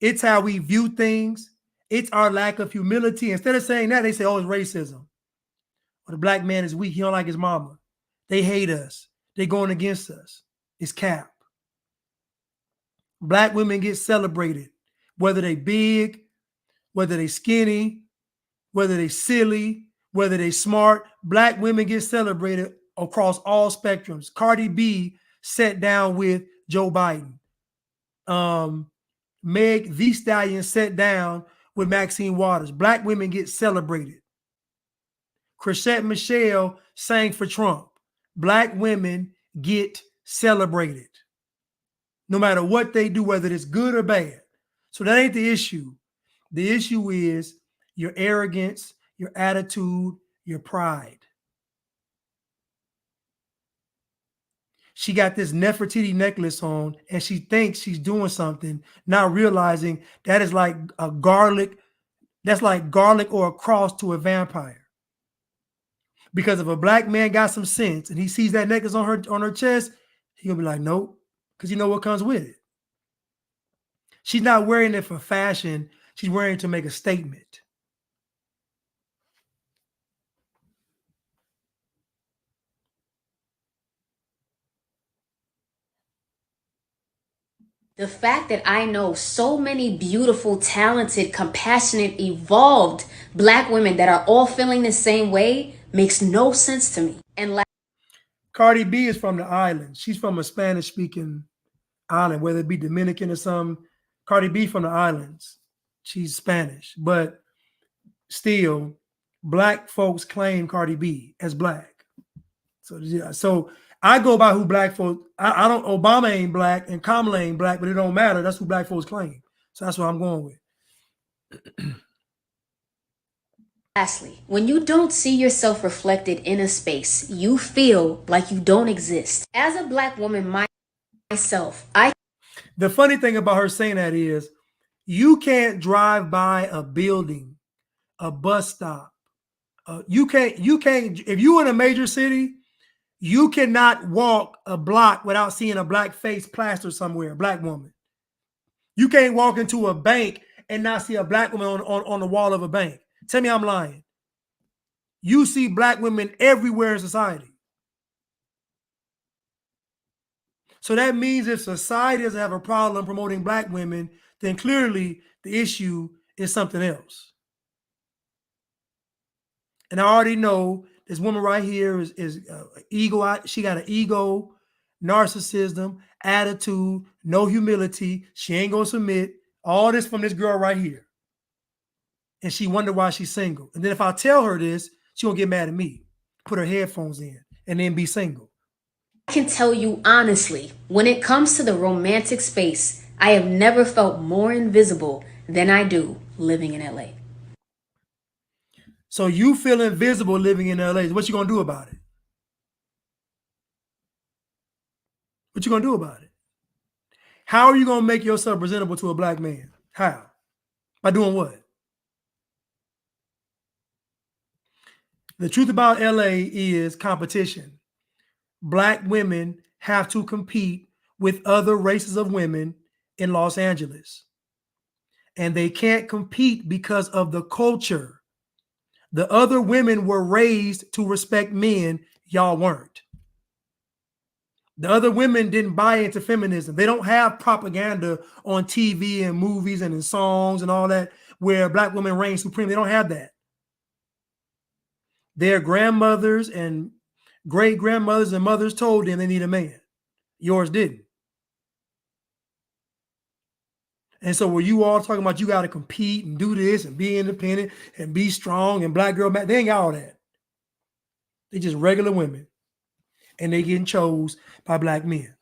it's how we view things, it's our lack of humility. Instead of saying that, they say, oh, it's racism. Or the black man is weak, he don't like his mama. They hate us. They're going against us. It's cap. Black women get celebrated, whether they big, whether they skinny, whether they silly, whether they smart. Black women get celebrated across all spectrums. Cardi B sat down with Joe Biden. Meg Thee Stallion sat down with Maxine Waters. Black women get celebrated. Chrisette Michele sang for Trump. Black women get celebrated, no matter what they do, whether it's good or bad. So that ain't the issue. The issue is your arrogance, your attitude, your pride. She got this Nefertiti necklace on and she thinks she's doing something, not realizing that is like a garlic, that's like garlic or a cross to a vampire. Because if a black man got some sense and he sees that necklace on her chest, he'll be like, nope, because you know what comes with it. She's not wearing it for fashion. She's wearing it to make a statement. The fact that I know so many beautiful, talented, compassionate, evolved black women that are all feeling the same way makes no sense to me. And Cardi B is from the island. She's from a Spanish-speaking island, whether it be Dominican or something. Cardi B from the islands. She's Spanish. But still, black folks claim Cardi B as black. So yeah, so I go by who black folks. I don't. Obama ain't black and Kamala ain't black, but it don't matter. That's who black folks claim. So that's what I'm going with. lastly, when you don't see yourself reflected in a space, you feel like you don't exist. As a black woman myself, the funny thing about her saying that is, you can't drive by a building, a bus stop. You can't. If you're in a major city, you cannot walk a block without seeing a black face plastered somewhere, a black woman. You can't walk into a bank and not see a black woman on the wall of a bank. Tell me I'm lying. You see black women everywhere in society. So that means if society doesn't have a problem promoting black women, then clearly the issue is something else. And I already know this woman right here is ego. She got an ego, narcissism, attitude, no humility. She ain't gonna submit. All this from this girl right here. And she wonder why she's single. And then if I tell her this, she gonna get mad at me. Put her headphones in and then be single. I can tell you honestly, when it comes to the romantic space, I have never felt more invisible than I do living in LA. So you feel invisible living in LA. What you gonna do about it? What you gonna do about it? How are you gonna make yourself presentable to a black man? How? By doing what? The truth about LA is competition. Black women have to compete with other races of women in Los Angeles. And they can't compete because of the culture. The other women were raised to respect men. Y'all weren't. The other women didn't buy into feminism. They don't have propaganda on TV and movies and in songs and all that where black women reign supreme. They don't have that. Their grandmothers and great-grandmothers and mothers told them they need a man. Yours didn't. And so were you all talking about you got to compete and do this and be independent and be strong and black girl, they ain't got all that. They just regular women. And they getting chose by black men.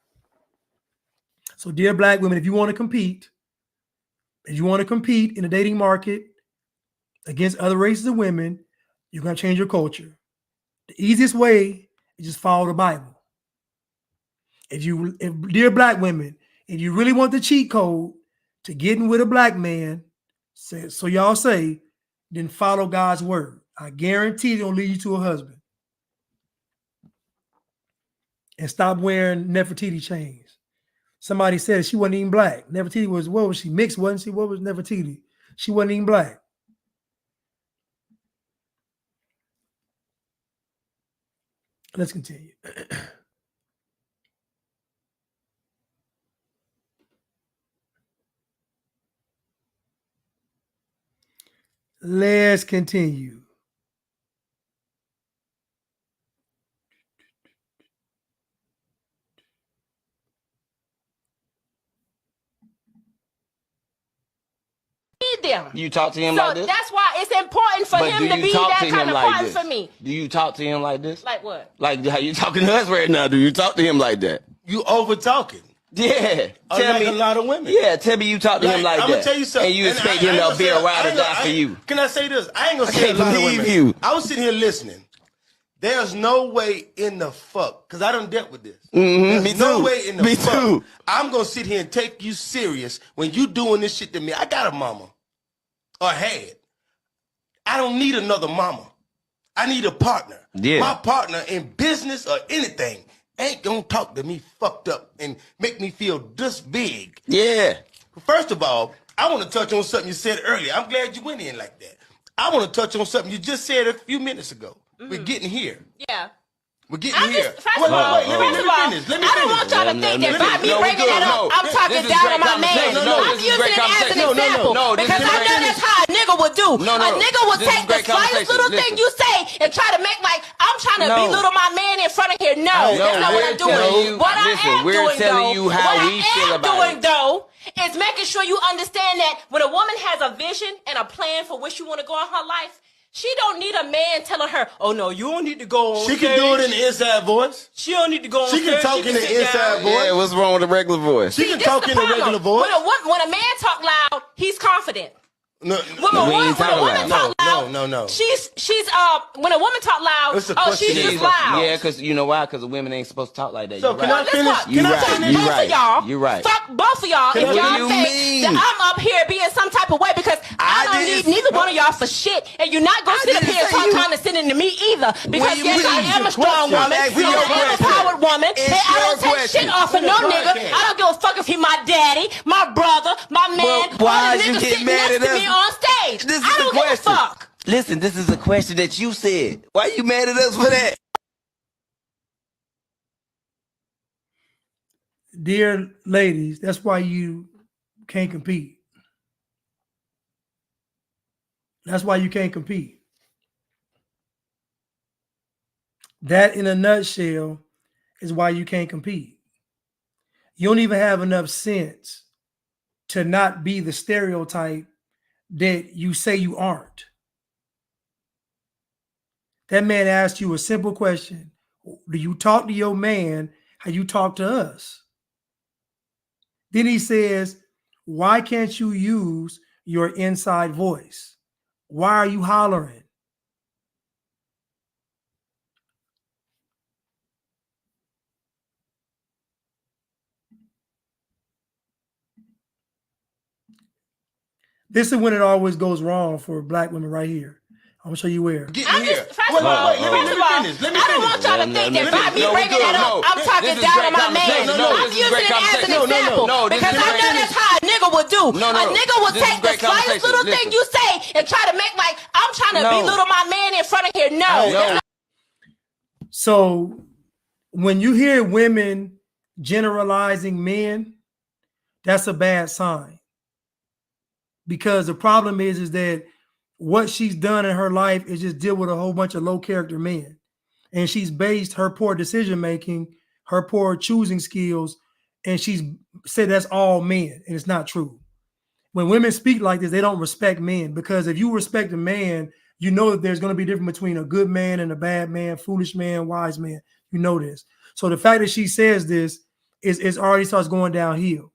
So dear black women, if you want to compete in the dating market against other races of women, you're going to change your culture. The easiest way is just follow the Bible. Dear black women, if you really want the cheat code to getting with a black man, so y'all say, then follow God's word. I guarantee it'll lead you to a husband. And stop wearing Nefertiti chains. Somebody said she wasn't even black. Nefertiti was, what was she? Mixed, wasn't she? What was Nefertiti? She wasn't even black. Let's continue. Let's continue. Them. You talk to him so like this? That's why it's important for him to be that kind of partner for me. Do you talk to him like this? Like what? Like how you talking to us right now? Do you talk to him like that? You over talking. Yeah. Tell me a lot of women. Yeah, tell me you talk to him like I'm that. gonna tell you something. And you expect him to be a ride or die for you. Can I say this? I ain't gonna I say a can't lot of believe women. you. I was sitting here listening. There's no way in the fuck, because I done dealt with this. Me There's no too. way in the Me fuck too. I'm gonna sit here and take you serious when you doing this shit to me. I got a mama. Or had. I don't need another mama. I need a partner. Yeah. My partner in business or anything ain't gonna talk to me fucked up and make me feel this big. Yeah. First of all, I want to touch on something you said earlier. I'm glad you went in like that. I want to touch on something you just said a few minutes ago. We're getting here. Yeah. We're getting here. First of all, Let me finish. I don't want y'all to think that by me bringing that up, I'm talking down on my man. I'm using it as an example because I know that's how a nigga would do. A nigga would take the slightest little thing you say and try to make like I'm trying to belittle my man in front of here. No, that's not what I'm doing. What I am doing though is making sure you understand that when a woman has a vision and a plan for where she want to go in her life, she don't need a man telling her, oh no, you don't need to go on She stage. can do it in the inside voice. She don't need to go on She stage. can talk in the inside voice. Yeah, what's wrong with the regular voice? She can talk in the regular voice. When a man talk loud, he's confident. No, When a woman talk loud, no. She's when a woman talk loud, she's just loud. Yeah, because you know why? Because the women ain't supposed to talk like that. So can I finish? Can I finish? Both of y'all. You're right. Fuck both of y'all. If y'all say that I'm up here being some type of way because I don't need neither one of y'all for shit, and you're not gonna sit up here and talk condescending to me either. Because yes, I am a strong woman. I am a powered woman. And I don't take shit off of no nigga. I don't give a fuck if he my daddy, my brother, my man, or the nigga sitting next to me on stage. I don't give a fuck. Listen, this is a question that you said. Why you mad at us for that? Dear ladies, that's why you can't compete. That's why you can't compete. That in a nutshell is why you can't compete. You don't even have enough sense to not be the stereotype that you say you aren't. That man asked you a simple question. Do you talk to your man how you talk to us? Then he says, why can't you use your inside voice? Why are you hollering? This is when it always goes wrong for black women right here. I'm gonna show you where. Get me here. First of all, I don't want y'all to think that by me bringing that up, I'm talking down on my man. I'm using it as an example because I know that's how a nigga would do. A nigga would take the slightest little thing you say and try to make like I'm trying to belittle my man in front of here. No. So when you hear women generalizing men, that's a bad sign. Because the problem is that what she's done in her life is just deal with a whole bunch of low character men. And she's based her poor decision making, her poor choosing skills, and she's said that's all men, and it's not true. When women speak like this, they don't respect men, because if you respect a man, you know that there's going to be a difference between a good man and a bad man, foolish man, wise man. You know this. So the fact that she says this is already starts going downhill,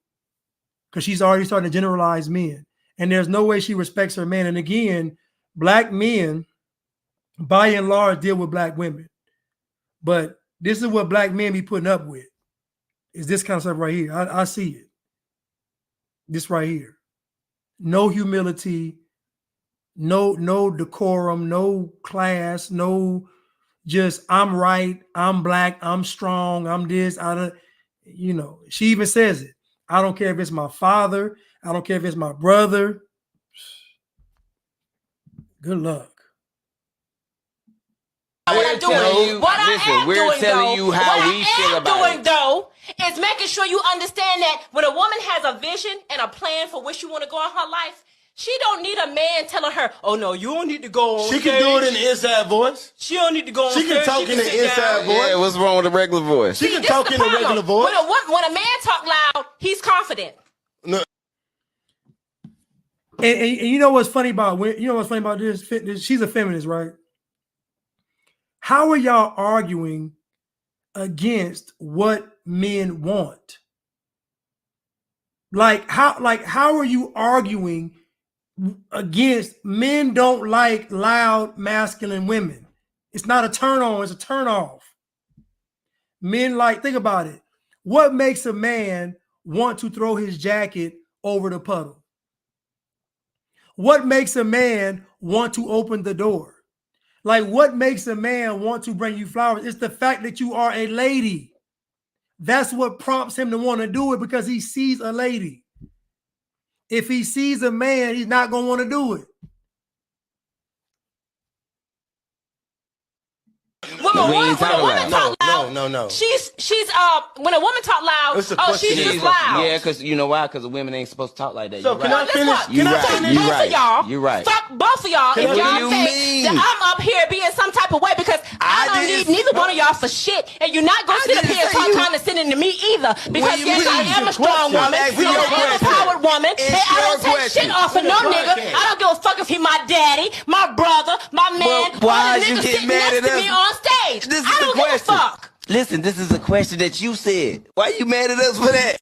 because she's already starting to generalize men. And there's no way she respects her man. And again, black men, by and large, deal with black women. But this is what black men be putting up with, is this kind of stuff right here. I see it. This right here. No humility, no decorum, no class, no just I'm right, I'm black, I'm strong, I'm this, she even says it. I don't care if it's my father. I don't care if it's my brother. Good luck. We're telling you how we feel about it. Though, is making sure you understand that when a woman has a vision and a plan for where she want to go in her life, she don't need a man telling her, oh no, you don't need to go on stage. She can do it in the inside voice. She don't need to go on stage. She can talk in the inside voice. Yeah, what's wrong with the regular voice? She can talk in the regular voice. When a man talk loud, he's confident. No. And you know what's funny about this? She's a feminist, right? How are y'all arguing against what men want. Like how are you arguing against men don't like loud masculine women? It's not a turn on, it's a turn off. Men like, think about it. What makes a man want to throw his jacket over the puddle? What makes a man want to open the door? Like, what makes a man want to bring you flowers? It's the fact that you are a lady. That's what prompts him to want to do it, because he sees a lady. If he sees a man, he's not going to want to do it. When a woman talk loud, no. She's when a woman talk loud, she's just loud. Yeah, because you know why? Because the women ain't supposed to talk like that. So can I finish? Can I finish? Both of y'all. You're right. Fuck both of y'all. If y'all think that I'm up here being some type of way, because I don't need neither one of y'all for shit, and you're not gonna sit up here and talk condescending to me either. Because yes, I am a strong woman, and I am a powered woman, and I don't take shit off of no nigga. I don't give a fuck if he my daddy, my brother, my man, or the nigga sitting next to me on stage. This is I don't give a fuck. Listen, this is a question that you said. Why you mad at us for that?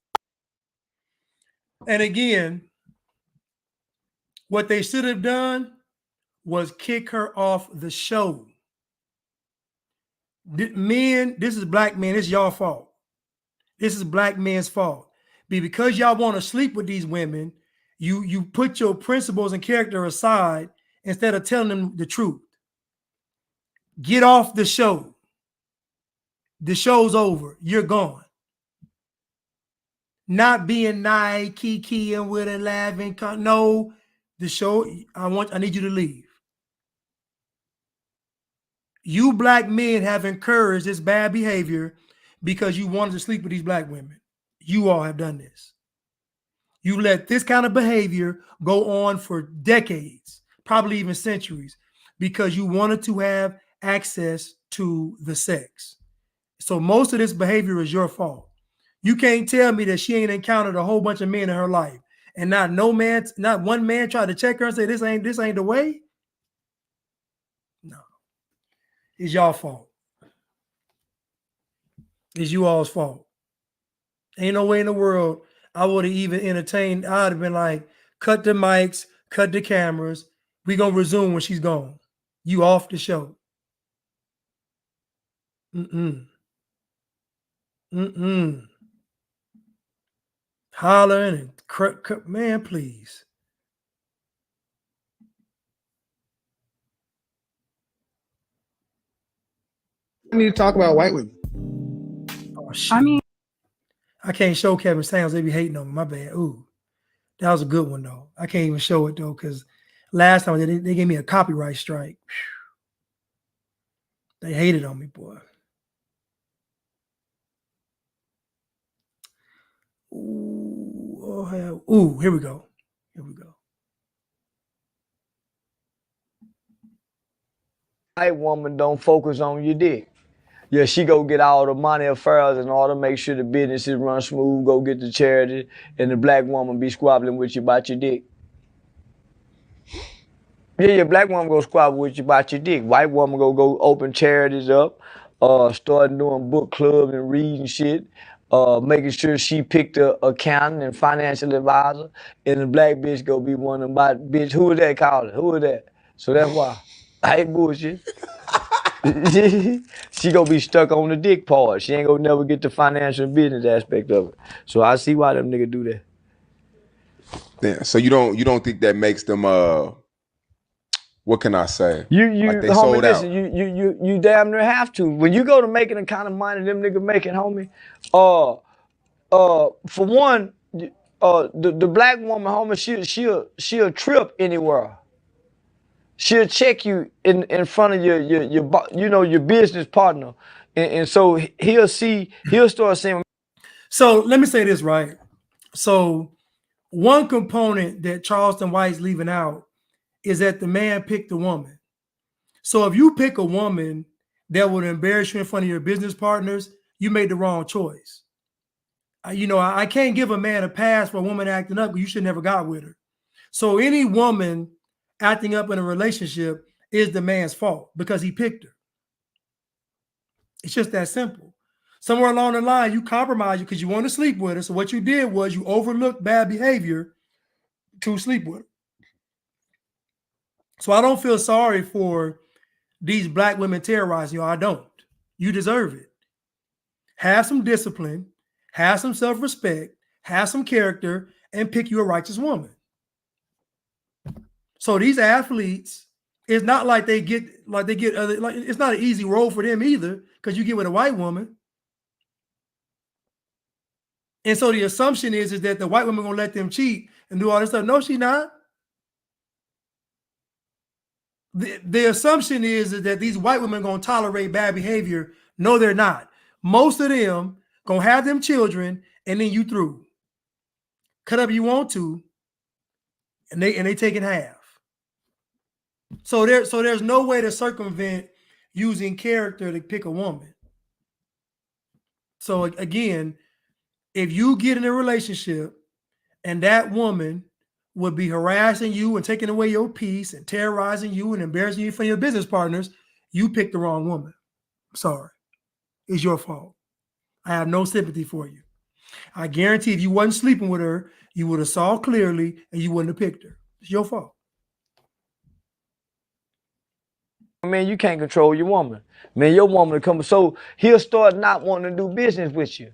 And again, what they should have done was kick her off the show. Men, this is black men, it's y'all fault. This is black men's fault. Because y'all want to sleep with these women, you put your principles and character aside instead of telling them the truth. Get off the show. The show's over. You're gone. Not being nice, kikiing with a laughing. No, the show, I need you to leave. You black men have encouraged this bad behavior because you wanted to sleep with these black women. You all have done this. You let this kind of behavior go on for decades, probably even centuries, because you wanted to have access to the sex. So most of this behavior is your fault. You can't tell me that she ain't encountered a whole bunch of men in her life, and not one man tried to check her and say this ain't the way. No, it's y'all fault. It's you all's fault. Ain't no way in the world I would have even entertained. I'd have been like, cut the mics, cut the cameras. We gonna resume when she's gone. You off the show. Hollering and man, please. I need to talk about white women. Oh shit. I can't show Kevin Samuels. They be hating on me. My bad. Ooh, that was a good one though. I can't even show it though because last time they gave me a copyright strike. They hated on me, boy. Ooh, here we go. White woman don't focus on your dick. Yeah, she go get all the money affairs in order to make sure the businesses run smooth, go get the charity, and the black woman be squabbling with you about your dick. Yeah, your black woman go squabble with you about your dick. White woman go open charities up, start doing book clubs and reading shit, making sure she picked a accountant and financial advisor, and the black bitch go be one of them about, bitch, who is that calling? Who is that? So that's why. I ain't bullshit. She gonna be stuck on the dick part. She ain't gonna never get the financial and business aspect of it. So I see why them niggas do that. Yeah. So you don't think that makes them what can I say? Like they homie, sold listen, out. you damn near have to. When you go to making the kind of money them niggas making, homie, for one, the black woman, homie, she'll trip anywhere. She'll check you in front of your business partner, and so he'll start saying. So let me say this right. So one component that Charleston White's leaving out is that the man picked the woman. So if you pick a woman that would embarrass you in front of your business partners, you made the wrong choice. I can't give a man a pass for a woman acting up, but you should never got with her. So any woman acting up in a relationship is the man's fault because he picked her. It's just that simple. Somewhere along the line, you compromised because you want to sleep with her. So what you did was you overlooked bad behavior to sleep with her. So I don't feel sorry for these black women terrorizing you. I don't. You deserve it. Have some discipline, have some self-respect, have some character, and pick you a righteous woman. So these athletes, it's not like they get other, like it's not an easy role for them either, because you get with a white woman. And so the assumption is that the white woman gonna let them cheat and do all this stuff. No, she's not. The assumption is that these white women gonna tolerate bad behavior. No, they're not. Most of them gonna have them children, and then you through. Cut up you want to, and they take in half. So there's no way to circumvent using character to pick a woman. So again, if you get in a relationship and that woman would be harassing you and taking away your peace and terrorizing you and embarrassing you for your business partners, you picked the wrong woman. I'm sorry. It's your fault. I have no sympathy for you. I guarantee if you wasn't sleeping with her, you would have saw clearly and you wouldn't have picked her. It's your fault. Man, you can't control your woman. Man, your woman will come. So he'll start not wanting to do business with you.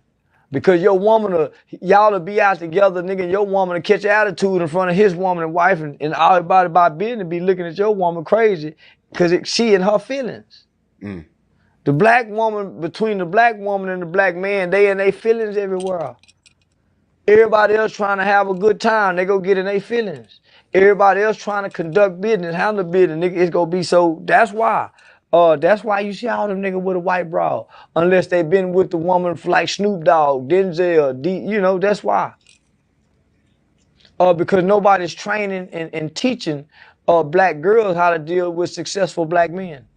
Because your woman, y'all will be out together, nigga, and your woman will catch attitude in front of his woman and wife, and everybody about business be looking at your woman crazy because she in her feelings. Mm. The black woman, between the black woman and the black man, they in their feelings everywhere. Everybody else trying to have a good time, they go get in their feelings. Everybody else trying to conduct business, handle business, nigga, it's gonna be so, that's why. That's why you see all them niggas with a white bra. Unless they been with the woman like Snoop Dogg, Denzel, that's why. Because nobody's training and teaching black girls how to deal with successful black men.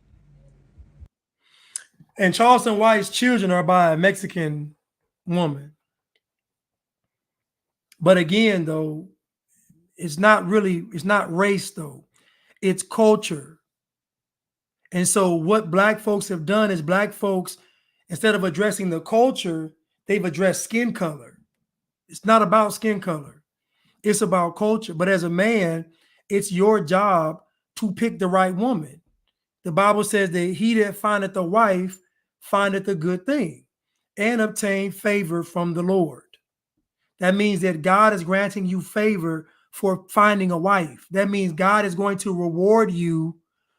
And Charleston White's children are by a Mexican woman. But again, though, it's not race, though. It's culture. And so what black folks have done is black folks, instead of addressing the culture, they've addressed skin color. It's not about skin color. It's about culture. But as a man, it's your job to pick the right woman. The Bible says that he that findeth a wife findeth a good thing and obtain favor from the Lord. That means that God is granting you favor for finding a wife. That means God is going to reward you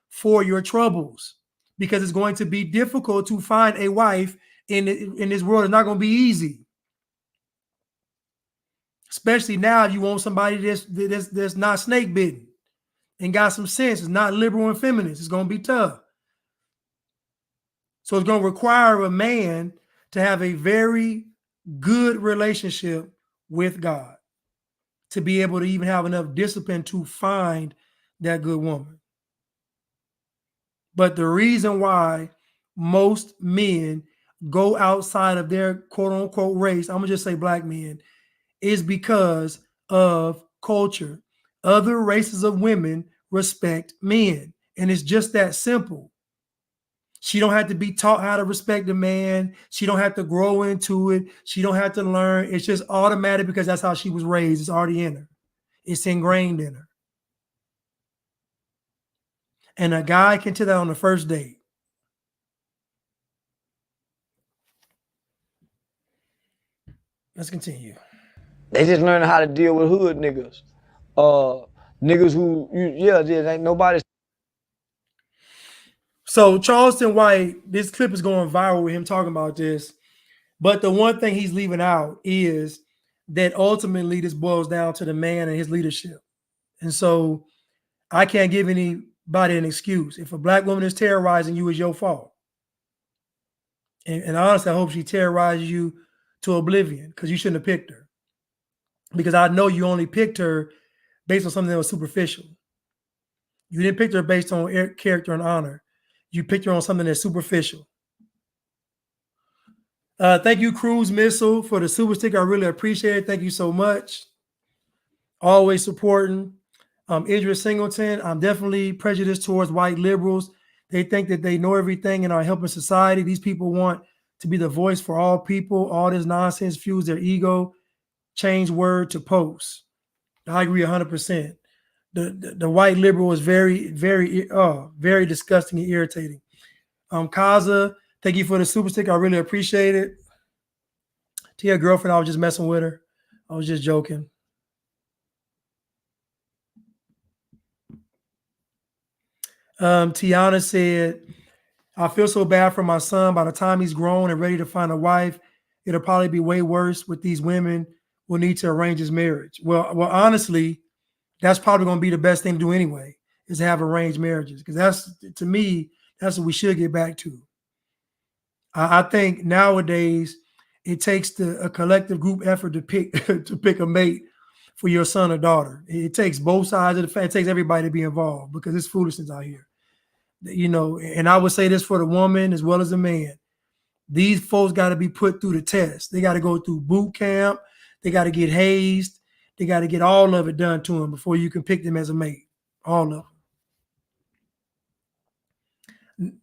for your troubles, because it's going to be difficult to find a wife in this world. It's not going to be easy. Especially now, if you want somebody that's not snake bitten and got some sense, it's not liberal and feminist, it's going to be tough. So it's going to require a man to have a very good relationship with God to be able to even have enough discipline to find that good woman. But the reason why most men go outside of their quote unquote race, I'm gonna just say black men, is because of culture. Other races of women respect men, and it's just that simple. She don't have to be taught how to respect a man. She don't have to grow into it. She don't have to learn. It's just automatic because that's how she was raised. It's already in her. It's ingrained in her. And a guy can tell that on the first date. Let's continue. They just learning how to deal with hood niggas. Niggas who, ain't nobody. So Charleston White, this clip is going viral with him talking about this. But the one thing he's leaving out is that ultimately this boils down to the man and his leadership. And so I can't give anybody an excuse. If a black woman is terrorizing you, it's your fault. And honestly, I hope she terrorizes you to oblivion, because you shouldn't have picked her. Because I know you only picked her based on something that was superficial. You didn't pick her based on character and honor. You picked her on something that's superficial. Thank you, Cruise Missile, for the super sticker. I really appreciate it. Thank you so much. Always supporting. Idris Singleton, I'm definitely prejudiced towards white liberals. They think that they know everything and are helping society. These people want to be the voice for all people. All this nonsense fuels their ego. Change word to post. I agree 100%. The white liberal is very, very disgusting and irritating. Kaza, thank you for the super sticker. I really appreciate it. To your girlfriend, I was just messing with her. I was just joking. Tiana said, I feel so bad for my son. By the time he's grown and ready to find a wife, it'll probably be way worse with these women. Will need to arrange his marriage. Well, honestly, that's probably going to be the best thing to do anyway, is to have arranged marriages. Because that's, to me, that's what we should get back to. I think nowadays it takes a collective group effort to pick to pick a mate for your son or daughter. It takes both sides of the fence. It takes everybody to be involved because it's foolishness out here. You know, and I would say this for the woman as well as the man. These folks got to be put through the test. They got to go through boot camp. They got to get hazed. They got to get all of it done to them before you can pick them as a mate. All of them.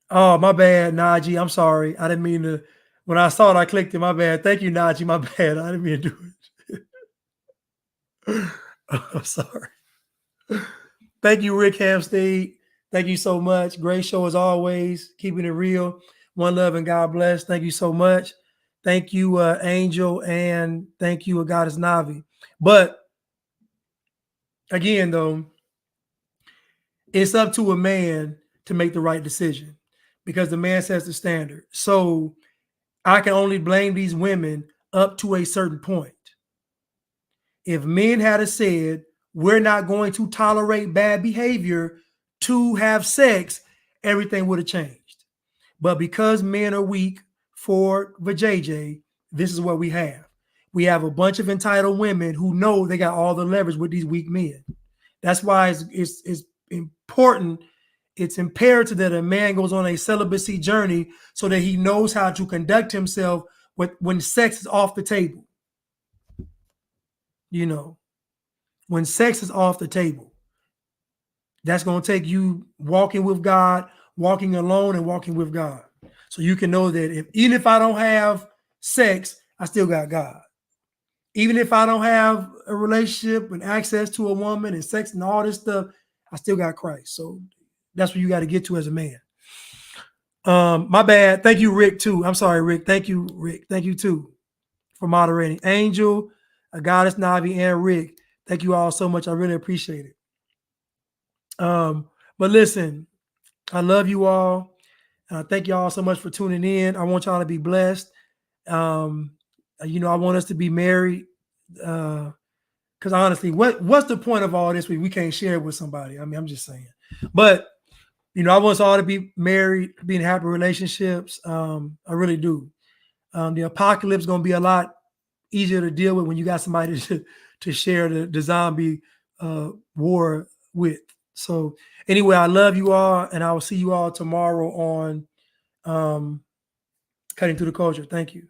Oh, my bad, Najee. I'm sorry. I didn't mean to. When I saw it, I clicked it. My bad. Thank you, Najee. My bad. I didn't mean to do it. I'm sorry. Thank you, Rick Hamstead. Thank you so much. Great show as always. Keeping it real. One love and God bless. Thank you so much. Thank you, Angel, and thank you, Goddess Navi. But again, though, it's up to a man to make the right decision because the man sets the standard. So I can only blame these women up to a certain point. If men had said, we're not going to tolerate bad behavior to have sex, everything would have changed. But because men are weak for JJ, this is what we have. We have a bunch of entitled women who know they got all the leverage with these weak men. That's why it's important. It's imperative that a man goes on a celibacy journey so that he knows how to conduct himself when sex is off the table. You know, when sex is off the table, that's going to take you walking with God, walking alone and walking with God. So you can know that even if I don't have sex, I still got God. Even if I don't have a relationship and access to a woman and sex and all this stuff, I still got Christ. So that's what you got to get to as a man. My bad. Thank you, Rick, too. I'm sorry, Rick. Thank you, Rick. Thank you, too, for moderating. Angel, Goddess Navi, and Rick, thank you all so much. I really appreciate it. But listen, I love you all. Thank you all so much for tuning in. I want y'all to be blessed. You know, I want us to be married. Because honestly, what's the point of all this? We can't share it with somebody. I mean, I'm just saying. But you know, I want us all to be married, be in happy relationships. I really do. The apocalypse is going to be a lot easier to deal with when you got somebody to share the zombie war with. So anyway, I love you all, and I will see you all tomorrow on Cutting Through the Culture. Thank you.